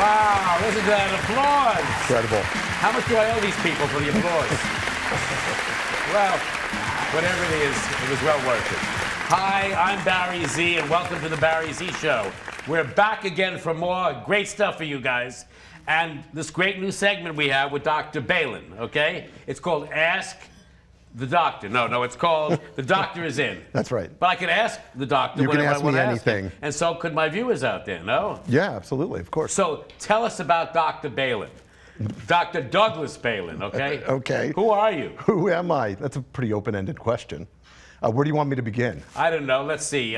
Wow, listen to that applause. Incredible. How much do I owe these people for the applause? Well, whatever it is, it was well worth it. Hi, I'm Barry Z, and welcome to the Barry Z Show. We're back again for more great stuff for you guys. And this great new segment we have with Dr. Balin, okay? It's called Ask the Doctor. No, it's called The Doctor is In. That's right. But I could ask the doctor You can whatever ask I want me to ask anything. him. And so could my viewers out there, no? Yeah, absolutely, of course. So tell us about Dr. Balin. Dr. Douglas Balin, okay? Okay. Who are you? Who am I? That's a pretty open-ended question. Where do you want me to begin? I don't know. Let's see.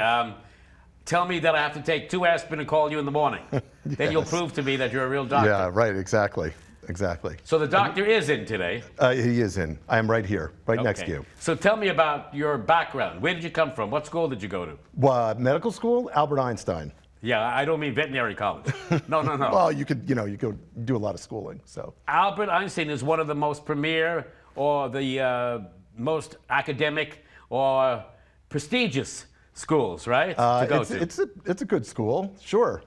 Tell me that I have to take 2 aspirin and call you in the morning. Then you'll prove to me that you're a real doctor. Yeah, right, exactly. Exactly. So the doctor is in today. He is in. I am right here, right next to Okay. you. So tell me about your background. Where did you come from? What school did you go to? Medical school, Albert Einstein. Yeah, I don't mean veterinary college. No. Well, you could do a lot of schooling, so. Albert Einstein is one of the most premier or the most academic or prestigious schools, right? To go to. It's a good school, sure.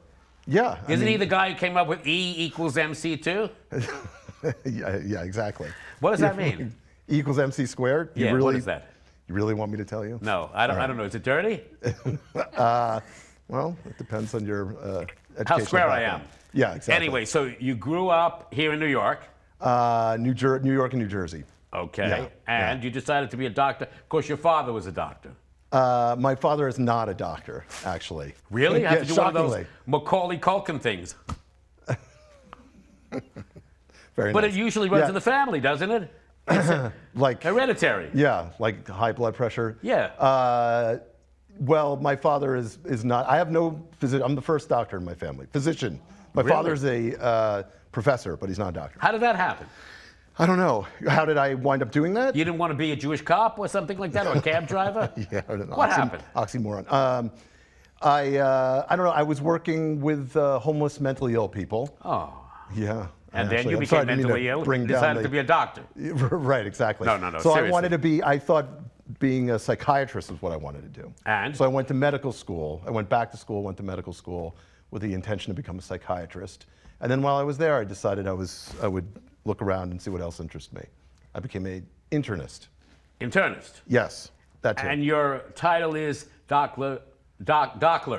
Yeah. Isn't he the guy who came up with E equals MC too? yeah, exactly. What does that mean? E equals MC squared? Yeah, what is that? You really want me to tell you? No, I don't know. Is it dirty? Well, it depends on your educational How square I background. am. Yeah, exactly. Anyway, so you grew up here in New York. New York and New Jersey. Okay. Yeah, And you decided to be a doctor. Of course, your father was a doctor. My father is not a doctor, actually. Really? I have to do one of those shockingly. Macaulay Culkin things. Very But nice. it usually runs Yeah. in the family, doesn't it? It's like hereditary. Yeah, like high blood pressure. Yeah. Well, my father is not. I have no physician. I'm the first doctor in my family. Physician. My Really? father's a professor, but he's not a doctor. How did that happen? I don't know. How did I wind up doing that? You didn't want to be a Jewish cop or something like that, or a cab driver? Yeah, I don't know. What happened? Oxymoron. I don't know. I was working with homeless, mentally ill people. Oh. Yeah. And then actually, you I'm became sorry, I didn't mean mentally to ill, bring down decided the- to be a doctor. Right, exactly. No, So seriously. I wanted to be, I thought being a psychiatrist was what I wanted to do. And? So I went to medical school. I went back to school, went to medical school with the intention to become a psychiatrist. And then while I was there, I decided I would look around and see what else interested me. I became an internist. Internist. Yes, that too. And your title is Dockler.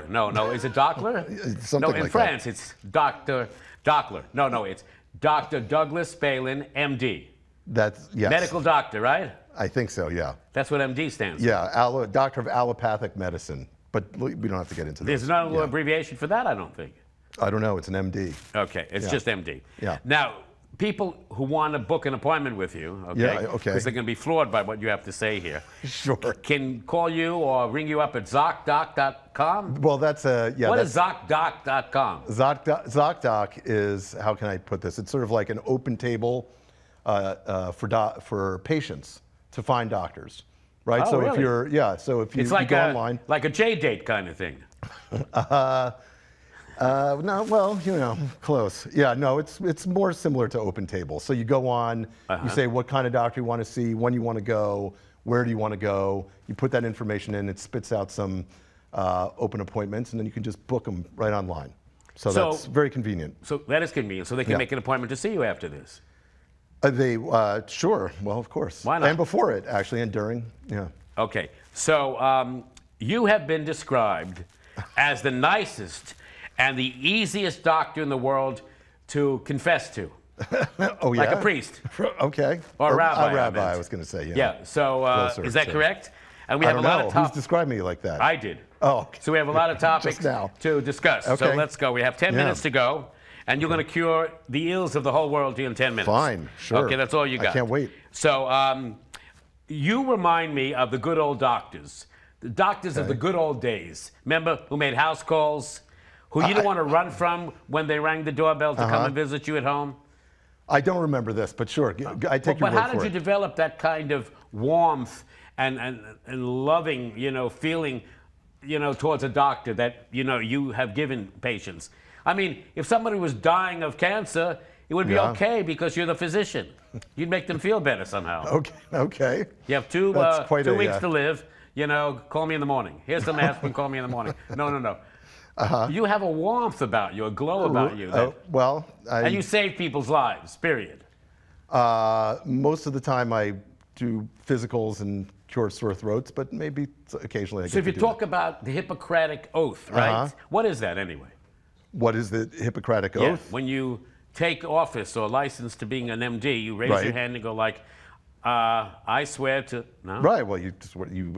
No, is it Dockler? Something no, in like France that. it's Dr. Dockler. No, it's Dr. Douglas Balin, MD. That's, yes. Medical doctor, right? I think so, yeah. That's what MD stands for. Yeah, doctor of allopathic medicine. But we don't have to get into this. There's no Yeah. abbreviation for that, I don't think. I don't know, it's an MD. Okay, it's Yeah. just MD. Yeah. Now, people who want to book an appointment with you, okay? Yeah, okay. Because they're going to be floored by what you have to say here. Sure. Can call you or ring you up at ZocDoc.com? Well, that's a, yeah. What that's, is ZocDoc.com? ZocDoc is, how can I put this? It's sort of like an open table for patients to find doctors, right? Oh, so really? if you're, so if you, It's like you go online. like a J-date kind of thing. No, well, close. Yeah, no, it's more similar to open table. So you go on, you say what kind of doctor you want to see, when you want to go, where do you want to go. You put that information in, it spits out some open appointments, and then you can just book them right online. So that's very convenient. So that is convenient. So they can Yeah. make an appointment to see you after this. Sure, well, of course. Why not? And before it, actually, and during, yeah. Okay. So you have been described as the nicest and the easiest doctor in the world to confess to. Oh, yeah? Like a priest. Okay. Or a rabbi. A rabbi, meant. I was going to say, yeah. Yeah. So Closer is that to- correct? And we I have don't a lot know. of Who's topics. described me like that? I did. Oh, okay. So we have a lot of topics Just now. to discuss. So Okay. let's go. We have 10 Yeah. minutes to go. And you're going to cure the ills of the whole world in 10 minutes. Fine, sure. Okay, that's all you got. I can't wait. So you remind me of the good old doctors. The doctors of the good old days. Remember, who made house calls? Who you didn't want to run from when they rang the doorbell to come and visit you at home? I don't remember this, but sure, I take your But word how did for you it. develop that kind of warmth and loving, feeling, towards a doctor that, you have given patients? I mean, if somebody was dying of cancer, it would be Yeah. okay because you're the physician. You'd make them feel better somehow. Okay. You have two That's quite two a, weeks to live. Call me in the morning. Here's some aspirin. Call me in the morning. No. You have a warmth about you, a glow about you. Well, and you save people's lives, period. Most of the time I do physicals and cure sore throats, but maybe occasionally I get So if to you do talk about the Hippocratic Oath, right? What is that anyway? What is the Hippocratic Yeah, Oath? when you take office or license to being an MD, you raise your hand and go like, I swear to, no? Right, well, you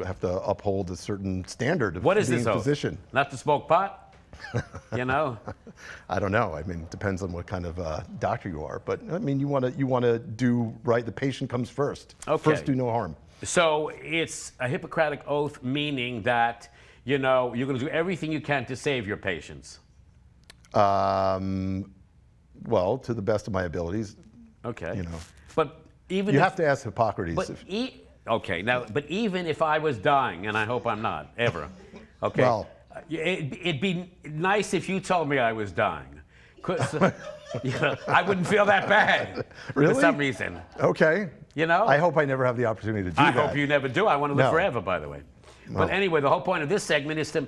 have to uphold a certain standard of What is being this a oath? physician. Not to smoke pot? You know? I don't know. I mean, it depends on what kind of doctor you are. But, I mean, you want to do right. The patient comes first. Okay. First, do no harm. So it's a Hippocratic Oath, meaning that, you know, you're going to do everything you can to save your patients. Well, to the best of my abilities. Okay. You know. But even You if, have to ask Hippocrates. But okay, now, but even if I was dying, and I hope I'm not, ever, okay, Well, it'd be nice if you told me I was dying. 'Cause, you know, I wouldn't feel that bad Really? for some reason. Okay. You know? I hope I never have the opportunity to do I that. hope you never do. I want to live No. forever, by the way. Well. But anyway, the whole point of this segment is to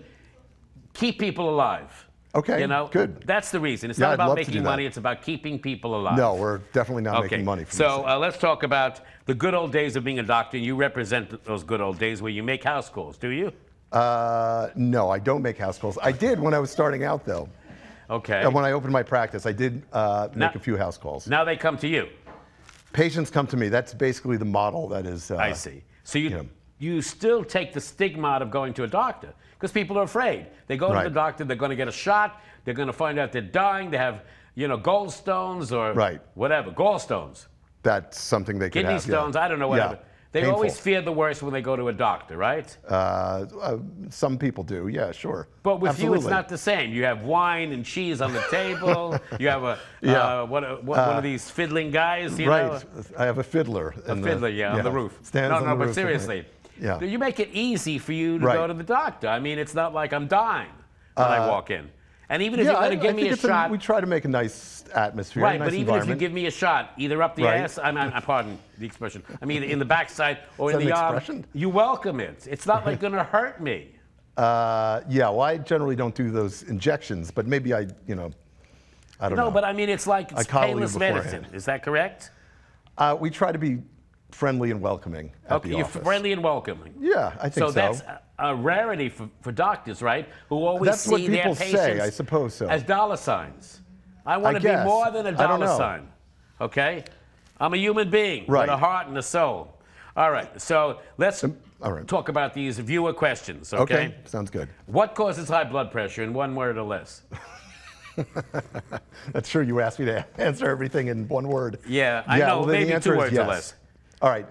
keep people alive. Okay, You know, good. That's the reason. It's Yeah, not I'd about love to do making that. money. It's about keeping people alive. No, we're definitely not making money from so this. let's talk about the good old days of being a doctor. You represent those good old days where you make house calls, do you? No, I don't make house calls. I did when I was starting out, though. Okay. And when I opened my practice, I did make a few house calls. Now they come to you. Patients come to me. That's basically the model that is. I see. So you still take the stigma out of going to a doctor because people are afraid. They go to Right. the doctor, they're going to get a shot, they're going to find out they're dying, they have, you know, gallstones or whatever, gallstones. That's something they could Kidney have. stones, I don't know, whatever. Yeah. They Painful. always fear the worst when they go to a doctor, right? Some people do, yeah, sure. But with you, it's Absolutely. not the same. You have wine and cheese on the table. You have one of these fiddling guys, you know? Right. I have a fiddler. A fiddler, on the roof. Stands on the but roof. seriously. Yeah. You make it easy for you to Right. go to the doctor. I mean, it's not like I'm dying when I walk in. And even if Yeah, you're going I to give me think a it's shot. we try to make a nice atmosphere, Right, a nice but even if you environment. give me a shot, either up the Right. ass, pardon the expression, I mean in the backside or Is in that the an arm, expression? you welcome it. It's not like going to hurt me. Yeah, well, I generally don't do those injections, but maybe I don't know. No, but I mean, it's like it's coddle you painless beforehand. medicine. Is that correct? We try to be friendly and welcoming at the You're office. friendly and welcoming. Yeah, I think so. So that's a rarity for doctors, right? Who always That's what see their people patients say, I suppose so. as dollar signs. I want to be guess. more than a I don't dollar know. sign. Okay? I'm a human being Right. with a heart and a soul. All right, so let's all right. talk about these viewer questions, okay? Sounds good. What causes high blood pressure in one word or less? That's true. You asked me to answer everything in one word. Yeah, I know, well, then the maybe answer 2 is words or yes. less. All right.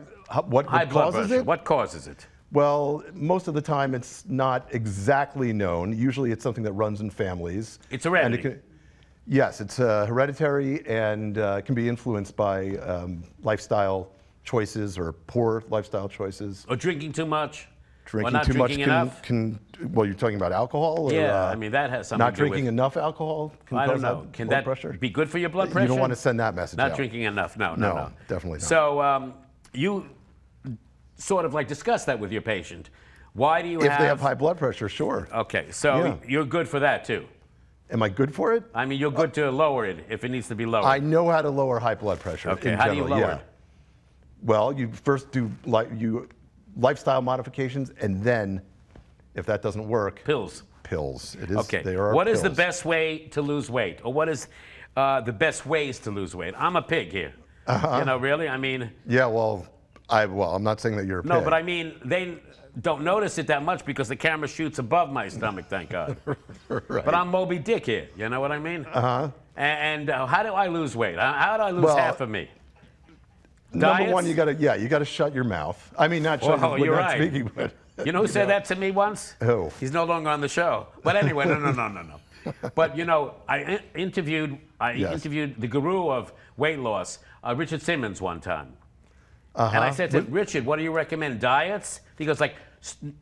What High blood causes pressure. it? What causes it? Well, most of the time it's not exactly known. Usually it's something that runs in families. It's hereditary. And yes, it's hereditary and can be influenced by lifestyle choices or poor lifestyle choices. Or drinking too much? Or Drinking not too much drinking enough? well, you're talking about alcohol? Or, Yeah, I mean, that has something not to do with... drinking enough alcohol can I don't cause know. high Can blood that pressure? be good for your blood pressure? You don't want to send that message Not out. drinking enough. No, No, definitely not. So you sort of like discuss that with your patient. Why do you If they have high blood pressure, sure. Okay, so Yeah. you're good for that too. Am I good for it? I mean, you're good to lower it if it needs to be lowered. I know how to lower high blood pressure. Okay, in how do you general, lower yeah. it? Well, you first do lifestyle modifications, and then, if that doesn't work, Pills. pills. It is. Okay. They are What is the pills. best way to lose weight, or what is the best ways to lose weight? I'm a pig here. You know, really? I mean. Yeah. Well, I'm not saying that you're a No, pig. but I mean, they don't notice it that much because the camera shoots above my stomach, thank God. Right. But I'm Moby Dick here, you know what I mean? And how do I lose weight? How do I lose Well, half of me? Number one, Diets? you gotta shut your mouth. I mean, not shut. Well, you're you're not right. speaking, but You know who said that to me once? Who? He's no longer on the show. But anyway, no. But you know, I interviewed the guru of weight loss, Richard Simmons, one time. And I said to him, Richard, what do you recommend? Diets? He goes like,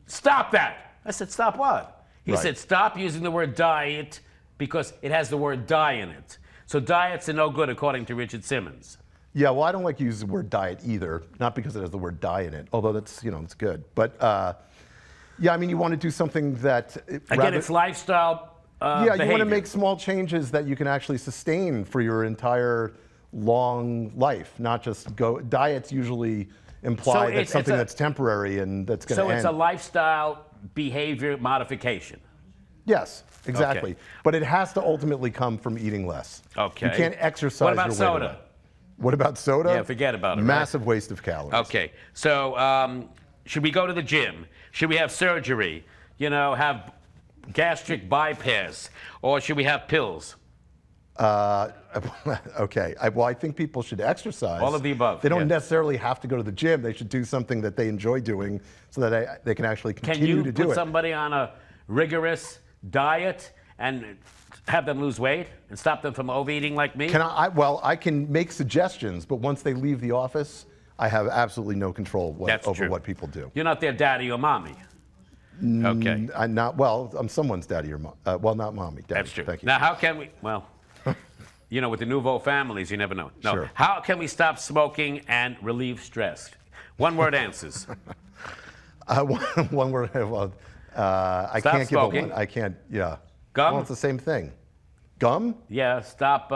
stop that. I said, stop what? He Right. said, stop using the word diet because it has the word die in it. So diets are no good according to Richard Simmons. Yeah, well, I don't like to use the word diet either, not because it has the word die in it, although that's, it's good. But yeah, I mean, you want to do something that... Again, it's lifestyle Yeah, you want to behavior. make small changes that you can actually sustain for your entire long life, not just go. Diets usually imply So that it's something a- that's temporary and that's going to So end. it's a lifestyle behavior modification. Yes, exactly. Okay. But it has to ultimately come from eating less. Okay. You can't exercise What about your way soda? away. What about soda? Yeah, forget about it, right? Massive waste of calories. Okay. So should we go to the gym? Should we have surgery? You know, have gastric bypass? Or should we have pills? Okay. Well, I think people should exercise. All of the above, They don't yeah. necessarily have to go to the gym. They should do something that they enjoy doing so that they can actually Can continue you to do put it. somebody on a rigorous diet and have them lose weight and stop them from overeating like me? Well, I can make suggestions, but once they leave the office, I have absolutely no control That's over true. what people do. You're not their daddy or mommy. Okay. I'm someone's daddy or mom. Well, not mommy. Daddy. That's true. Thank you. Now, how can we, well, you know, with the nouveau families, you never know. No. Sure. How can we stop smoking and relieve stress? One word answers. One word. Well, I Stop can't smoking. give a one. I can't. Yeah. Gum? Well, it's the same thing. Gum? Yeah, stop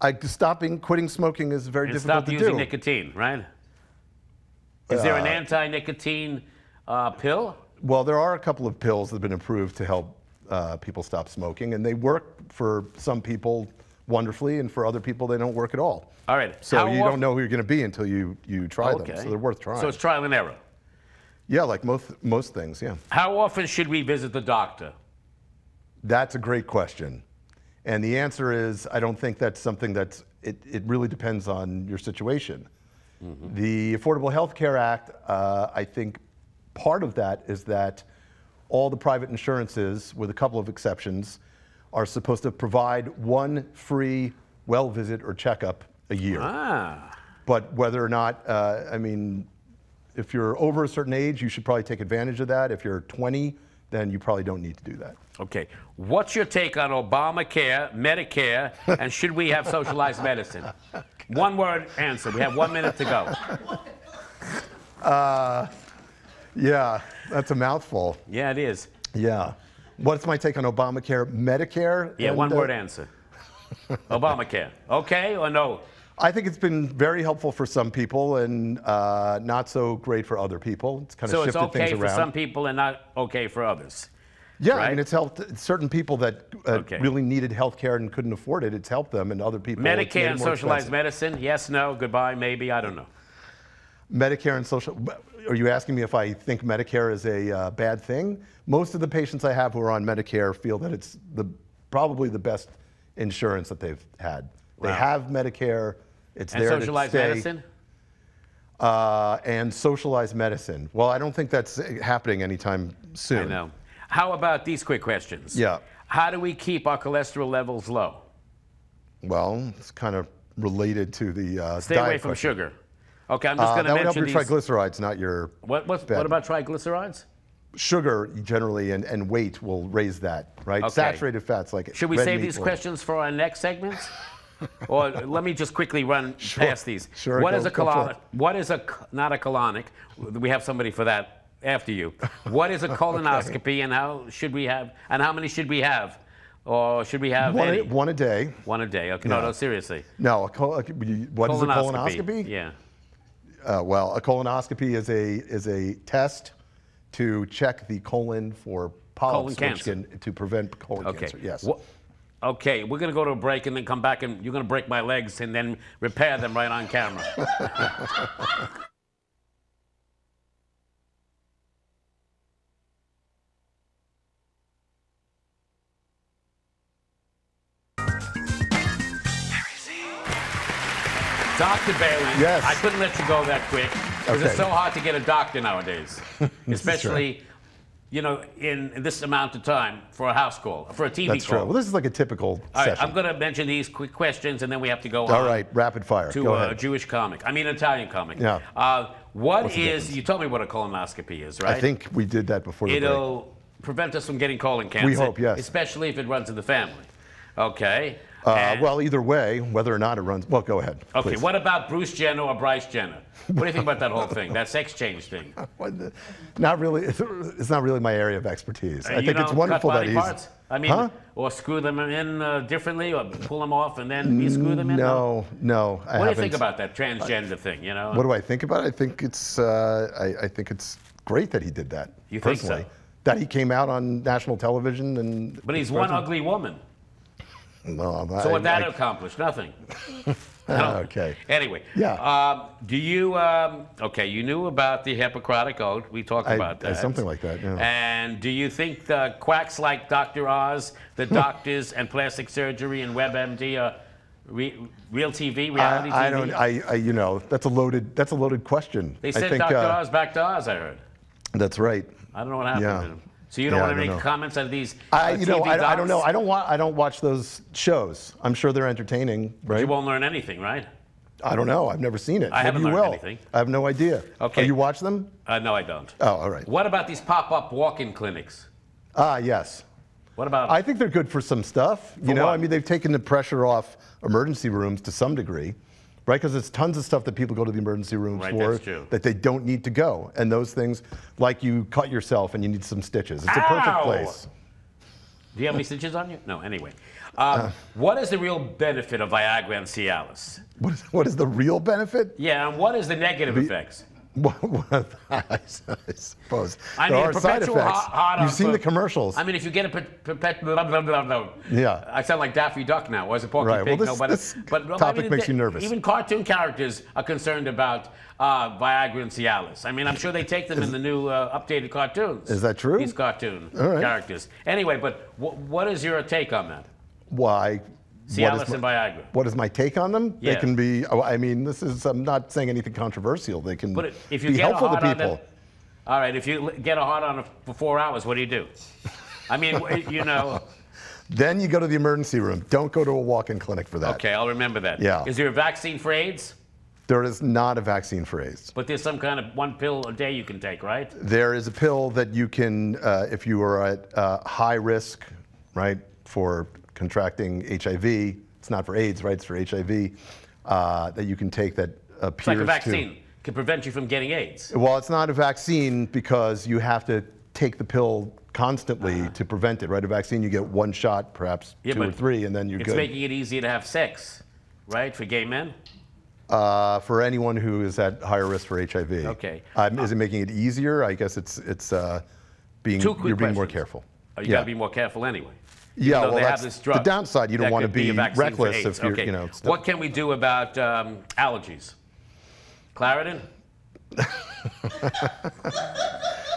Quitting smoking is very and difficult stop to using do. nicotine, right? Is there an anti-nicotine pill? Well, there are a couple of pills that have been approved to help people stop smoking, and they work for some people wonderfully, and for other people they don't work at all. All right. So How you often- don't know who you're going to be until you try Okay. them. So they're worth trying. So it's trial and error. Yeah, like most things. Yeah. How often should we visit the doctor? That's a great question. And the answer is, I don't think that's something it really depends on your situation. Mm-hmm. The Affordable Health Care Act, I think part of that is that all the private insurances, with a couple of exceptions, are supposed to provide one free well visit or checkup a year. Ah. But whether or not, if you're over a certain age, you should probably take advantage of that. If you're 20, then you probably don't need to do that. Okay. What's your take on Obamacare, Medicare, and should we have socialized medicine? One word answer. We have 1 minute to go. Yeah, that's a mouthful. Yeah, it is. Yeah. What's my take on Obamacare, Medicare? Yeah, and, one word answer. Obamacare. Okay or no? I think it's been very helpful for some people and not so great for other people. It's kind of So it's shifted things okay for around. some people and not okay for others. Yeah, right? I mean, it's helped certain people that Okay. really needed health care and couldn't afford it. It's helped them, and other people. it's made Medicare it and more socialized expensive. medicine? Yes, no, goodbye, maybe, I don't know. Medicare and social. Are you asking me if I think Medicare is a bad thing? Most of the patients I have who are on Medicare feel that it's probably the best insurance that they've had. They Wow. have Medicare. It's And there socialized to stay. medicine? And socialized medicine. Well, I don't think that's happening anytime soon. I know. How about these quick questions? Yeah. How do we keep our cholesterol levels low? Well, it's kind of related to the Stay diet away from question. sugar. Okay, I'm just going to That would help mention your these. triglycerides, not your What bad- about triglycerides? Sugar generally and weight will raise that, right? Okay. Saturated fats like Should we red save meat these will- questions for our next segments? Or let me just quickly run past these. Sure, What go- is a go for colonic? it. What is not a colonic? We have somebody for that after you. What is a colonoscopy and how should we have? And how many should we have? Or should we have any? One a day. One a day. Okay. Yeah. No, seriously. No, what is a colonoscopy? Yeah. Well, a colonoscopy is a test to check the colon for polyps, Colon which cancer. can to prevent colon Okay. cancer. Yes. Okay, we're going to go to a break and then come back and you're going to break my legs and then repair them right on camera. Dr. Bailey, Yes. I couldn't let you go that quick because it's Okay. so hard to get a doctor nowadays, especially, you know, in this amount of time for a house call, for a TV That's call. true. Well, this is like a typical All right, session. I'm going to mention these quick questions and then we have to go on. All right, rapid fire. To Go a ahead. Jewish comic. I mean, Italian comic. Yeah. What What's the is, difference? you told me what a colonoscopy is, right? I think we did that before the break. It'll prevent us from getting colon cancer. hope, yes. Especially if it runs in the family. Okay. Well, either way, whether or not it runs. Well, go ahead. Okay, please. what about Bruce Jenner or Bryce Jenner? What do you think about that whole thing, that sex change thing? Not really. It's not really my area of expertise. I You think it's don't wonderful cut that body he's. parts? I mean, or screw them in differently, or pull them off and then re-screw them in? No. What do you think about that transgender thing? You know. What do I think about it? I think it's. I think it's great that he did that. You think personally. so? That he came out on national television and. But he's one ugly woman. No, So what that accomplished? Nothing. Okay. Anyway. Yeah. Do you? Okay, you knew about the Hippocratic Oath. We talked about that. Something like that. Yeah. And do you think the quacks like Dr. Oz, the doctors, and plastic surgery and WebMD are real TV, reality TV? I don't. You know, that's a loaded question. They said I think, Dr. Oz back to Oz. I heard. That's right. I don't know what happened. Yeah. To him. So you don't want to make comments on these you know, TV I don't know. docs? I don't watch those shows. I'm sure they're entertaining, right? You won't learn anything, right? I don't know. I've never seen it. I haven't Maybe you learned will. anything. I have no idea. Okay. Oh, you watch them? No, I don't. Oh, all right. What about these pop-up walk-in clinics? Yes. What about? I think they're good for some stuff. You know, what? I mean, they've taken the pressure off emergency rooms to some degree, right? Because there's tons of stuff that people go to the emergency rooms for that's true. that they don't need to go. And those things, like you cut yourself and you need some stitches. It's a perfect place. Do you have any stitches on you? No, anyway. What is the real benefit of Viagra and Cialis? What is the real benefit? Yeah, and what is the negative effects? I suppose. I there mean, are side perpetual effects. hard You've on seen for- the commercials. I mean, if you get a perpetual... Yeah. I sound like Daffy Duck now, or is it Porky Right, Pig? well, this topic makes you nervous. Even cartoon characters are concerned about Viagra and Cialis. I mean, I'm sure they take them in the new updated cartoons. Is that true? These cartoon right. characters. Anyway, but what is your take on that? Why? Cialis and Viagra. What is my take on them? Yeah. They can be. I mean, I'm not saying anything controversial. They can But if you be get helpful a to hard on people. all right, if you get a hard on for 4 hours, what do you do? I mean, you know. Then you go to the emergency room. Don't go to a walk-in clinic for that. Okay, I'll remember that. Yeah. Is there a vaccine for AIDS? There is not a vaccine for AIDS. But there's some kind of one pill a day you can take, right? There is a pill that you can, if you are at high risk, right, for contracting HIV. It's not for AIDS, right? It's for HIV. That you can take that appears It's like a vaccine. Can prevent you from getting AIDS. Well, it's not a vaccine because you have to take the pill constantly to prevent it, right? A vaccine, you get one shot, perhaps two or three, and then you're it's good. It's making it easier to have sex, right, for gay men? For anyone who is at higher risk for HIV. Okay. Is it making it easier? I guess it's being Two quick you're being more questions. careful. Oh, you got to be more careful anyway. Yeah, Though well, they have that's this drug the downside. You don't that want to could be a be vaccine for reckless AIDS. if you're, Okay. you know. What can we do about allergies? Claritin?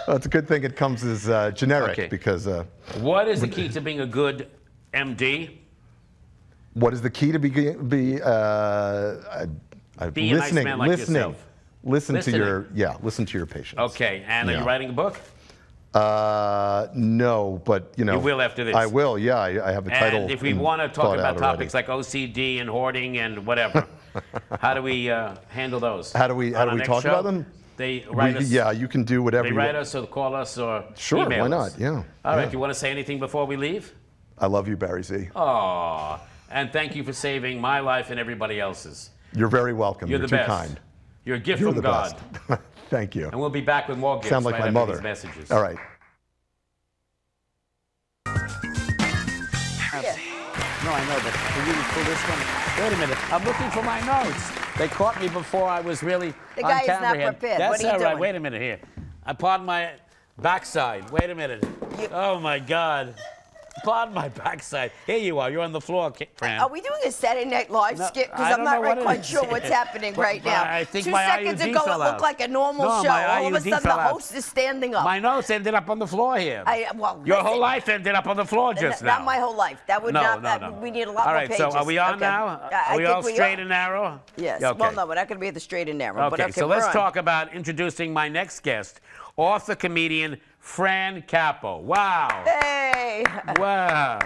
Well, it's a good thing it comes as generic because. What is the key to being a good MD? What is the key to be Be a nice man like yourself. Listen to your patients. Okay, and are you writing a book? No, but you know. You will after this. I will. Yeah, I have a title. And if we want to talk about topics like OCD and hoarding and whatever, how do we handle those? How do we talk about them? They write us. Yeah, you can do whatever. They write us or call us or sure, email why not? us. Yeah. All right. Do you want to say anything before we leave? I love you, Barry Z. Aw, and thank you for saving my life and everybody else's. You're very welcome. You're the best. Too kind. You're a gift You're from the God. best. Thank you. And we'll be back with more gifts. Sound like right my after mother. These messages. All right. No, I know, but can you pull this one? Wait a minute. I'm looking for my notes. They caught me before I was really The on guy is camera not here. prepared. That's What are you all right. doing? Wait a minute here. Pardon my backside. Wait a minute. Oh, my God. Pardon my backside. Here you are. You're on the floor, Fran. Are we doing a Saturday Night Live skit? I Because I'm don't not know really what it quite is. sure what's happening right But now. I think 2 my seconds IUD ago, fell it out. looked like a normal No, show. my All of a IUD sudden, the fell out. host is standing up. My notes ended up on the floor here. Well, Your listen, whole life ended up on the floor just now. Not my whole life. That would No. We need a lot All more right, pages. so are we on Okay. now? I Are we think all straight and narrow? Yes. Okay. Well, no, we're not going to be at the straight and narrow. Okay, but okay, so we're let's on. talk about introducing my next guest, author, comedian, Fran Capo. Wow. Hey. Wow.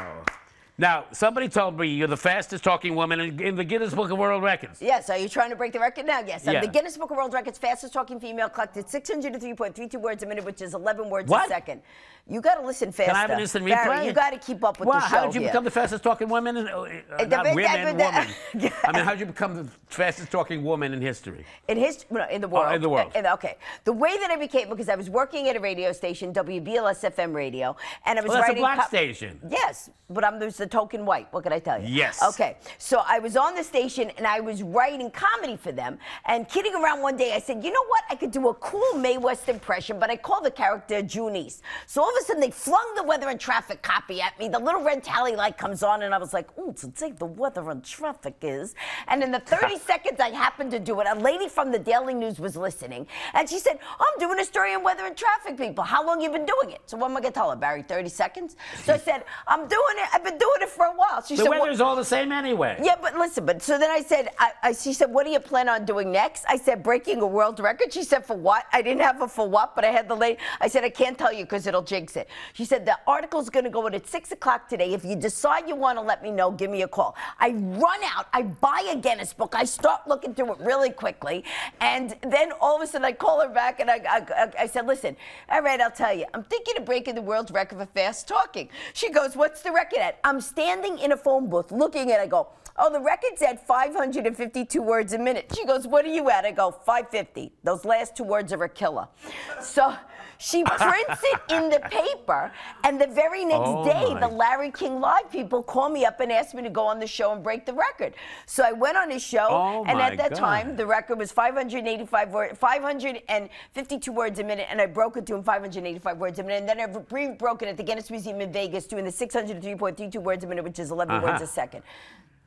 Now, somebody told me you're the fastest talking woman in the Guinness Book of World Records. Yes, are you trying to break the record now? Yes, I'm Yeah. the Guinness Book of World Records fastest talking female, collected 603.32 words a minute, which is 11 words What? a second. You got to listen faster. Can I have an instant Barry, replay? you got to keep up with Wow, the show how did you here. become the fastest talking woman? Not woman, I mean, how did you become the fastest talking woman in history? In the world. in the world. Okay. The way that I became, because I was working at a radio station, WBLS FM radio, and I was Well, that's a writing. black station. Yes, but I'm there's the token white. What can I tell you? Yes. Okay. So I was on the station and I was writing comedy for them, and kidding around one day, I said, you know what? I could do a cool Mae West impression, but I call the character Junice. So all of a sudden, they flung the weather and traffic copy at me. The little red tally light comes on, and I was like, ooh, today the weather and traffic is. And in the 30 seconds I happened to do it, a lady from the Daily News was listening, and she said, I'm doing a story on weather and traffic, people. How long you been doing it? So what am I going to tell her, Barry, 30 seconds? So I said, I'm doing it. I've been doing it for a while. She The said, weather's all the same anyway. yeah, but listen, so then I said, she said, what do you plan on doing next? I said, breaking a world record. She said, for what? I didn't have a for what, but I had the lady. I said, I can't tell you because it'll jinx it. She said, the article's going to go out at 6 o'clock today. If you decide you want to let me know, give me a call. I run out, I buy a Guinness book, I start looking through it really quickly, and then all of a sudden I call her back and I said, listen, all right, I'll tell you, I'm thinking of breaking the world record for fast talking. She goes, what's the record at? I'm standing in a phone booth looking at it, I go, oh, the record's at 552 words a minute. She goes, what are you at? I go, 550. Those last 2 words are a killer. So she prints it in the paper, and the very next day, the Larry King Live people call me up and ask me to go on the show and break the record. So I went on his show, and at that time, the record was 552 words a minute, and I broke it to him 585 words a minute, and then I broke it at the Guinness Museum in Vegas, doing the 603.32 words a minute, which is 11 words a second.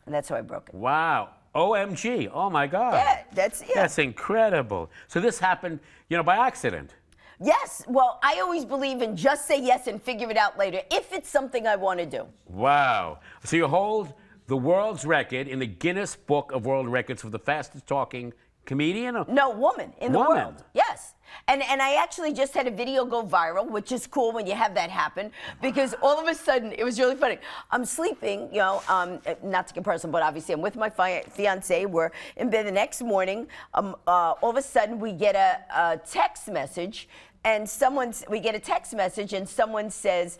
And that's how I broke it. Wow. OMG. Oh, my God. Yeah, that's it. That's incredible. So this happened, by accident. Yes. Well, I always believe in just say yes and figure it out later if it's something I want to do. Wow. So you hold the world's record in the Guinness Book of World Records for the fastest talking comedian? No, woman in the Woman. world. Yes. And I actually just had a video go viral, which is cool when you have that happen, because all of a sudden, it was really funny. I'm sleeping, not to get personal, but obviously I'm with my fiance. We're in bed the next morning. All of a sudden, we get a text message, and we get a text message, and someone says,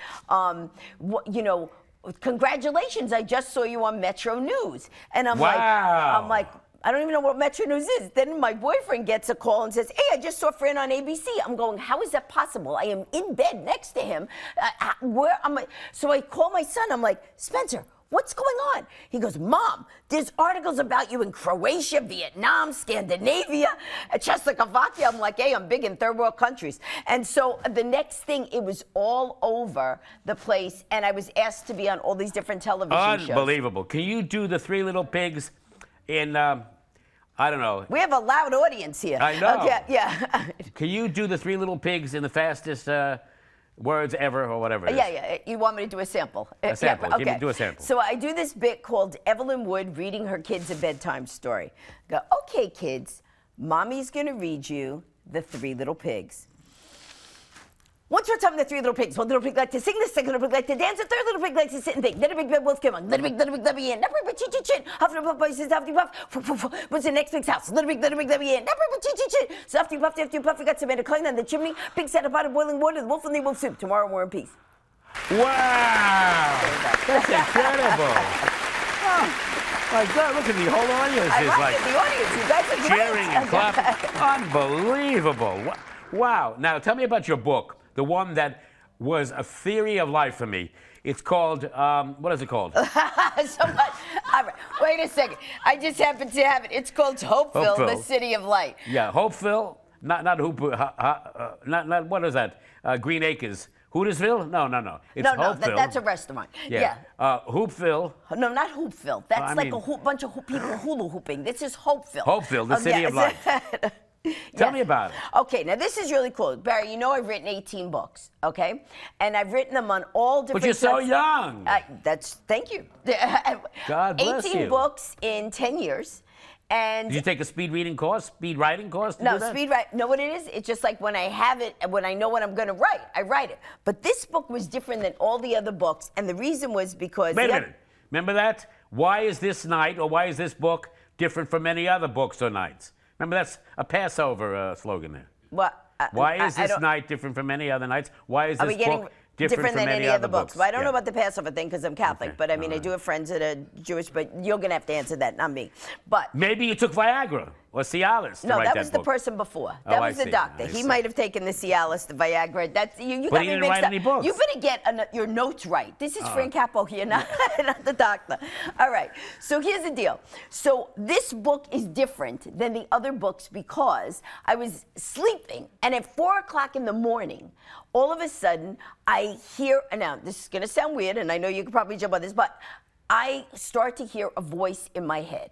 congratulations, I just saw you on Metro News. And I'm like, I don't even know what Metro News is. Then my boyfriend gets a call and says, hey, I just saw Fran on ABC. I'm going, how is that possible? I am in bed next to him. So I call my son. I'm like, Spencer, what's going on? He goes, Mom, there's articles about you in Croatia, Vietnam, Scandinavia, Czechoslovakia. I'm like, hey, I'm big in third world countries. And so the next thing, it was all over the place, and I was asked to be on all these different television shows. Unbelievable. Can you do the Three Little Pigs in, I don't know. We have a loud audience here. I know. Okay, yeah. Can you do the Three Little Pigs in the fastest words ever or whatever it is? Yeah. You want me to do a sample? A sample. Yeah, okay. Do a sample. So I do this bit called Evelyn Wood reading her kids a bedtime story. Go, okay, kids, Mommy's going to read you the Three Little Pigs. Once upon a time, the 3 little pigs. One little pig liked to sing, the second little pig liked to dance, the third little pig likes to sit and think. Then a big red wolf came on. Little pig, in. Never big chin, chin, chin. Huffy puff, voices, huffy puff. What's the next pig's house? Little pig, in. Never big chin, chin, chin. So after you puff, we got some to clean on the chimney. Pig sat up out of boiling water. The wolf and the wolf soup. Tomorrow we're in peace. Wow! That's incredible. Oh, my God, look at the whole audience. I is like like the audience. You guys are cheering and clapping. Unbelievable. Wow. Now, tell me about your book, the one that was a theory of life for me. It's called, what is it called? Wait a second. I just happen to have it. It's called Hopeville, the City of Light. Yeah, Hopeville, not what is that? Green Acres. Hootersville? No. It's Hopeville. That's a restaurant. Yeah. Hoopville. No, not Hoopville. That's a bunch of people hula hooping. This is Hopeville. Hopeville, the City of Light. Tell me about it. Okay, now this is really cool. Barry, you know I've written 18 books, okay? And I've written them on all different But you're so young. Thank you. God bless 18 you. books in 10 years. And did you take a speed writing course? No, speed write. Know what it is? It's just like when I have it, when I know what I'm going to write, I write it. But this book was different than all the other books, and the reason was because... Wait a minute. Remember that? Why is this night or why is this book different from any other books or nights? Remember, that's a Passover slogan there. What? Why is this night different from any other nights? Why is this book different from than any other books? Well, I don't know Yeah. about the Passover thing because I'm Catholic, Okay. but I mean, I do have friends that are Jewish, but you're going to have to answer that, not me. But Maybe you took Viagra or Cialis to no, write that was the book. person before. Oh, That I was the see. doctor. I He see. might have taken the Cialis, the Viagra. That's you. But got he me didn't mixed write up. any books. You better get your notes right. This is Fran Capo here, not the doctor. All right. So here's the deal. So this book is different than the other books because I was sleeping, and at 4 o'clock in the morning, all of a sudden I hear. Now this is gonna sound weird, and I know you could probably jump on this, but I start to hear a voice in my head.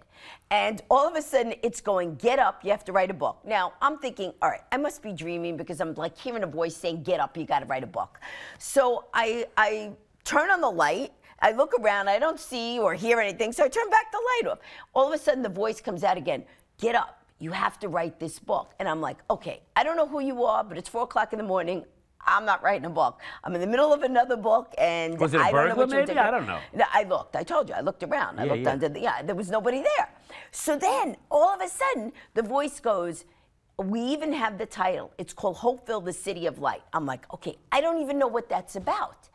And all of a sudden, it's going, get up, you have to write a book. Now, I'm thinking, all right, I must be dreaming because I'm like hearing a voice saying, get up, you got to write a book. So I turn on the light. I look around, I don't see or hear anything, so I turn back the light off. All of a sudden, the voice comes out again, get up, you have to write this book. And I'm like, okay, I don't know who you are, but it's 4 o'clock in the morning. I'm not writing a book. I'm in the middle of another book, and Was it a I don't know burglar what you're maybe? doing. I don't know. No, I looked. I told you. I looked around. I looked under the. Yeah, there was nobody there. So then, all of a sudden, the voice goes. We even have the title. It's called Hopeville, the City of Light. I'm like, okay, I don't even know what that's about.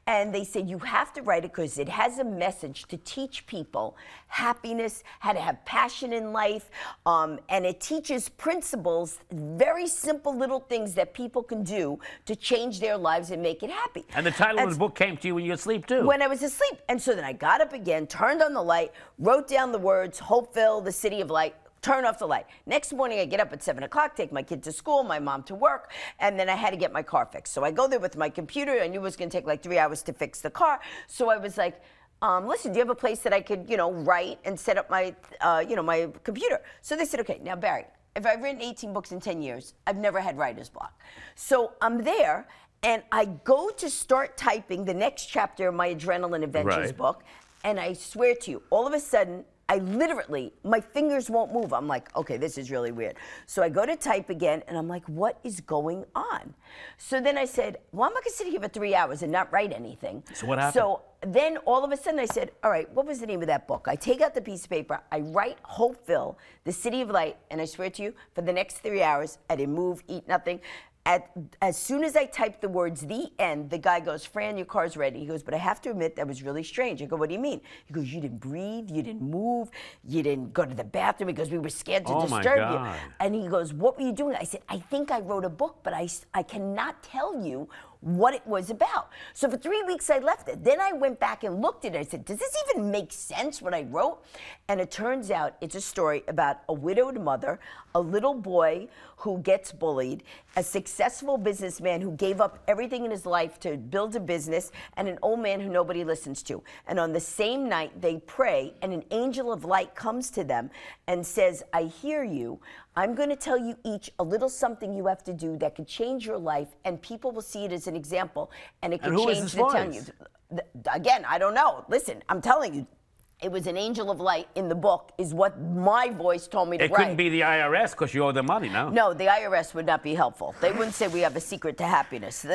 And they said, you have to write it because it has a message to teach people happiness, how to have passion in life, and it teaches principles, very simple little things that people can do to change their lives and make it happy. And the title of the book came to you when you were asleep, too. When I was asleep. And so then I got up again, turned on the light, wrote down the words, Hopeville, the City of Light, turn off the light. Next morning, I get up at 7 o'clock, take my kid to school, my mom to work, and then I had to get my car fixed. So I go there with my computer. I knew it was going to take like 3 hours to fix the car. So I was like, listen, do you have a place that I could, write and set up my, my computer? So they said, okay, now Barry, if I've written 18 books in 10 years, I've never had writer's block. So I'm there, and I go to start typing the next chapter of my Adrenaline Adventures book, and I swear to you, all of a sudden, I literally, my fingers won't move. I'm like, okay, this is really weird. So I go to type again, and I'm like, what is going on? So then I said, well, I'm not going to sit here for 3 hours and not write anything. So what happened? So then all of a sudden I said, all right, what was the name of that book? I take out the piece of paper, I write Hopeville, the City of Light, and I swear to you, for the next 3 hours, I didn't move, eat nothing. As soon as I typed the words "the end," the guy goes, Fran, your car's ready. He goes, but I have to admit, that was really strange. I go, what do you mean? He goes, you didn't breathe, you didn't move, you didn't go to the bathroom because we were scared to disturb you. And he goes, what were you doing? I said, I think I wrote a book, but I cannot tell you what it was about. So for 3 weeks, I left it. Then I went back and looked at it. I said, does this even make sense what I wrote? And it turns out it's a story about a widowed mother, a little boy who gets bullied, a successful businessman who gave up everything in his life to build a business, and an old man who nobody listens to. And on the same night, they pray, and an angel of light comes to them and says, I hear you. I'm going to tell you each a little something you have to do that could change your life, and people will see it as an example, and it could change the town. Again, I don't know. Listen, I'm telling you, it was an angel of light in the book, is what my voice told me to write. It couldn't be the IRS because you owe them money, no? No, the IRS would not be helpful. They wouldn't say we have a secret to happiness,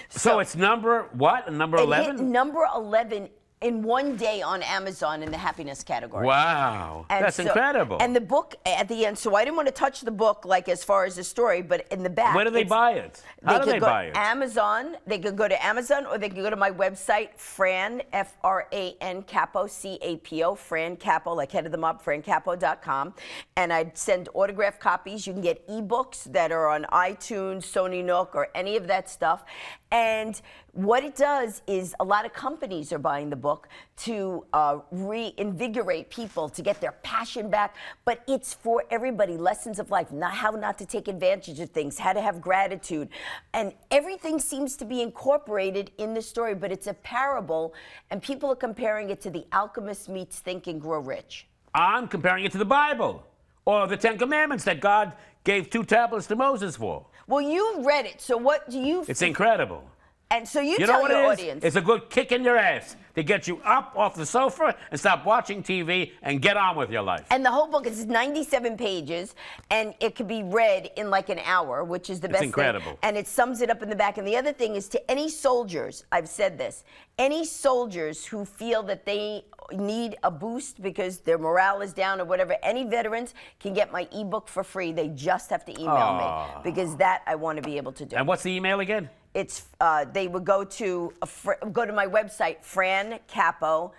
So it's number what? Number 11? It hit number 11 in one day on Amazon in the happiness category. Wow, And that's incredible. And the book at the end, so I didn't want to touch the book like as far as the story, but in the back. Where do they buy it? How do they buy it? Amazon. They could go to Amazon, or they could go to my website, Fran, F-R-A-N, Capo, C-A-P-O, Fran Capo, like head of the mob, francapo.com. And I'd send autographed copies. You can get ebooks that are on iTunes, Sony Nook, or any of that stuff. And what it does is a lot of companies are buying the book to reinvigorate people, to get their passion back. But it's for everybody, lessons of life, how not to take advantage of things, how to have gratitude. And everything seems to be incorporated in the story, but it's a parable, and people are comparing it to The Alchemist meets Think and Grow Rich. I'm comparing it to the Bible or the Ten Commandments that God gave 2 tablets to Moses for. Well, you read it, so what do you... It's incredible. And so you know tell what your it is? audience. It's a good kick in your ass to get you up off the sofa and stop watching TV and get on with your life. And the whole book is 97 pages, and it can be read in like an hour, which is the best incredible. thing. And it sums it up in the back. And the other thing is, to any soldiers, I've said this, any soldiers who feel that they need a boost because their morale is down or whatever, any veterans can get my ebook for free. They just have to email me, because that I want to be able to do. And what's the email again? It's they would go to my website, francapo.com,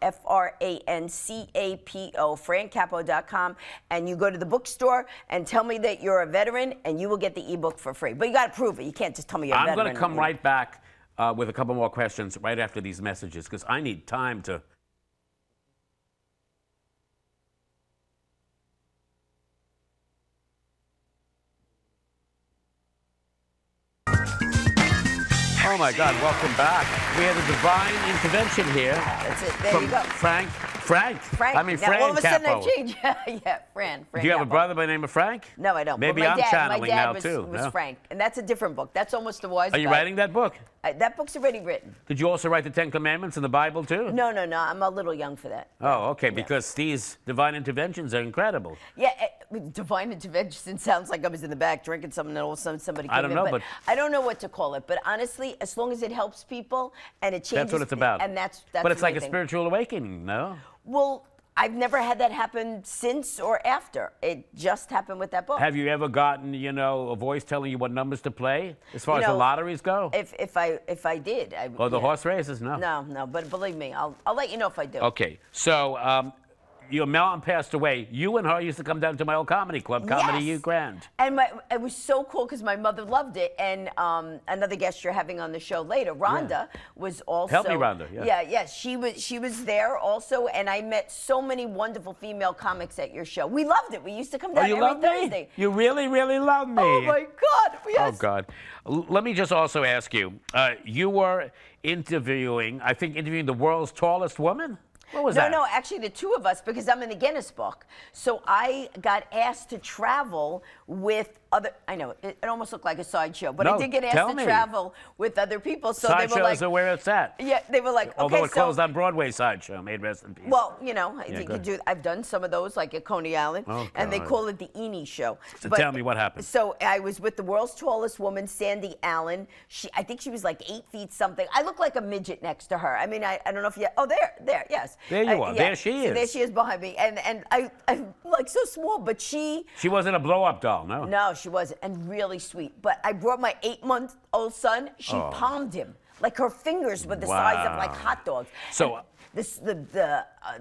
FRANCAPO, francapo.com, and you go to the bookstore and tell me that you're a veteran, and you will get the ebook for free. But you got to prove it. You can't just tell me you're a veteran. I'm going to come right back with a couple more questions right after these messages, because I need time to. Oh my God, welcome back. We had a divine intervention here. That's it. There from you go. Frank. I mean, Fran all of a sudden Capo. I changed. Yeah, Fran. Do you have a Capo. brother by the name of Frank? No, I don't. Maybe but I'm channeling my dad now was, too. was No? Frank, and that's a different book. That's almost the wise Are you guy. writing that book? That book's already written. Did you also write the Ten Commandments in the Bible too? No. I'm a little young for that. Oh, okay, because these divine interventions are incredible. Yeah, divine intervention sounds like I was in the back drinking something, and all of a sudden somebody came I don't know, in. but I don't know what to call it. But honestly, as long as it helps people and it changes, that's what it's about. And that's but it's the like a thing. spiritual awakening, no? Well, I've never had that happen since or after. It just happened with that book. Have you ever gotten, a voice telling you what numbers to play as far as the lotteries go? If I did, I Or the horse races? No. No. But believe me, I'll let you know if I do. Okay, so your mom passed away. You and her used to come down to my old comedy club, Comedy U Grand. And it was so cool because my mother loved it. And another guest you're having on the show later, Rhonda, was also. Help me, Rhonda. Yeah. She was there also, and I met so many wonderful female comics at your show. We loved it. We used to come down every Thursday. Me? You really, really love me. Oh my God! Yes. Oh God. Let me just also ask you. You were interviewing the world's tallest woman. What was that? No, actually the two of us, because I'm in the Guinness Book. So I got asked to travel with other, I know, it almost looked like a sideshow, but I did get asked to travel with other people. So they were like, Sideshows are where it's at. Yeah, they were like, okay, Although it closed on Broadway sideshow, made rest in peace. Well, I've done some of those, like at Coney Island, and they call it the Eni Show. So tell me what happened. So I was with the world's tallest woman, Sandy Allen. I think she was like 8 feet something. I look like a midget next to her. I mean, I don't know if you, there, yes. There you are. There she is. There she is behind me. And I'm like so small, but she wasn't a blow-up doll, no? No, she wasn't, and really sweet. But I brought my 8-month-old son. She palmed him. Like her fingers were the size of like hot dogs. So and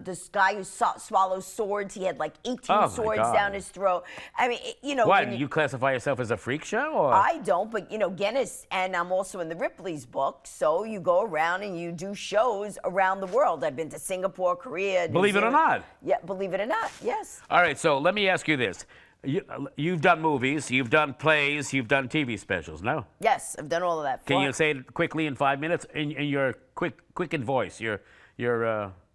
this guy who swallows swords, he had like 18 swords down his throat. I mean, Why, do you classify yourself as a freak show? Or? I don't, but Guinness, and I'm also in the Ripley's book, so you go around and you do shows around the world. I've been to Singapore, Korea, New Believe it or Zealand. not. Yeah, believe it or not, yes. All right, so let me ask you this. You've done movies, you've done plays, you've done TV specials, no? Yes, I've done all of that. Can you say it quickly in 5 minutes in your quickened voice? Your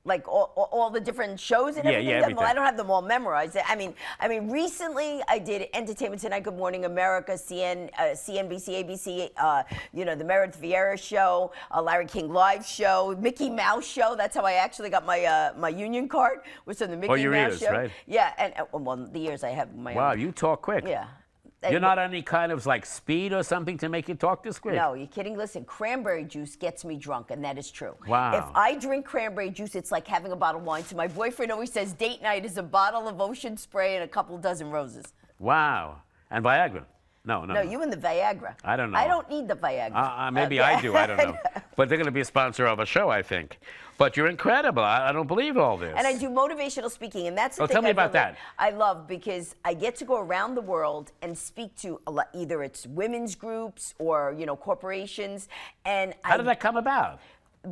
like all the different shows and everything? everything. Well, I don't have them all memorized. I mean, recently I did Entertainment Tonight, Good Morning America, CNBC, ABC, the Meredith Vieira Show, Larry King Live Show, Mickey Mouse Show. That's how I actually got my union card, was on the Mickey your Mouse ears, Show. right? Yeah, and the years I have my Wow, own. you talk quick. Yeah. You're not on any kind of like speed or something to make you talk this quick? No, you're kidding. Listen, cranberry juice gets me drunk, and that is true. Wow. If I drink cranberry juice, it's like having a bottle of wine. So my boyfriend always says date night is a bottle of ocean spray and a couple dozen roses. Wow. And Viagra? No. No, you and the Viagra. I don't know. I don't need the Viagra. Maybe I do. I don't know. But they're going to be a sponsor of a show, I think. But you're incredible. I don't believe all this. And I do motivational speaking, and that's the thing tell me about that. I love, because I get to go around the world and speak to either it's women's groups or corporations. And how did that come about?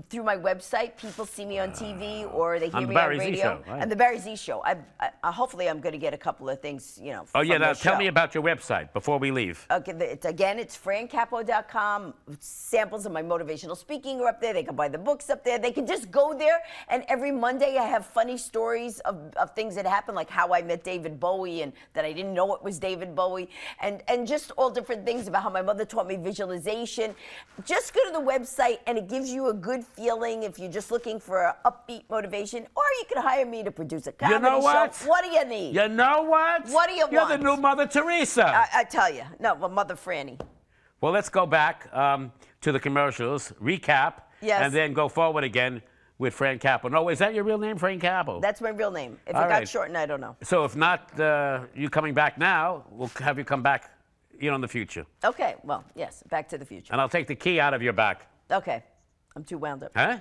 Through my website, people see me on TV or they hear me Barry on Z radio. Show, right. And the Barry Z Show. Hopefully, I'm going to get a couple of things, Oh yeah, from now the tell show. me about your website before we leave. Okay, it's francapo.com. Samples of my motivational speaking are up there. They can buy the books up there. They can just go there, and every Monday I have funny stories of things that happened, like how I met David Bowie and that I didn't know it was David Bowie, and just all different things about how my mother taught me visualization. Just go to the website, and it gives you a good good feeling, if you're just looking for an upbeat motivation, or you can hire me to produce a comedy You know what? show. What do you need? You know what? What do you You're want? the new Mother Teresa. I tell you. No, well, Mother Franny. Well, let's go back to the commercials, recap, Yes. and then go forward again with Frank Capo. No, is that your real name, Frank Capo? That's my real name. If All it got right. shortened, I don't know. So if not you coming back now, we'll have you come back, in the future. Okay, well, yes, Back to the Future. And I'll take the key out of your back. Okay, I'm too wound up. Huh?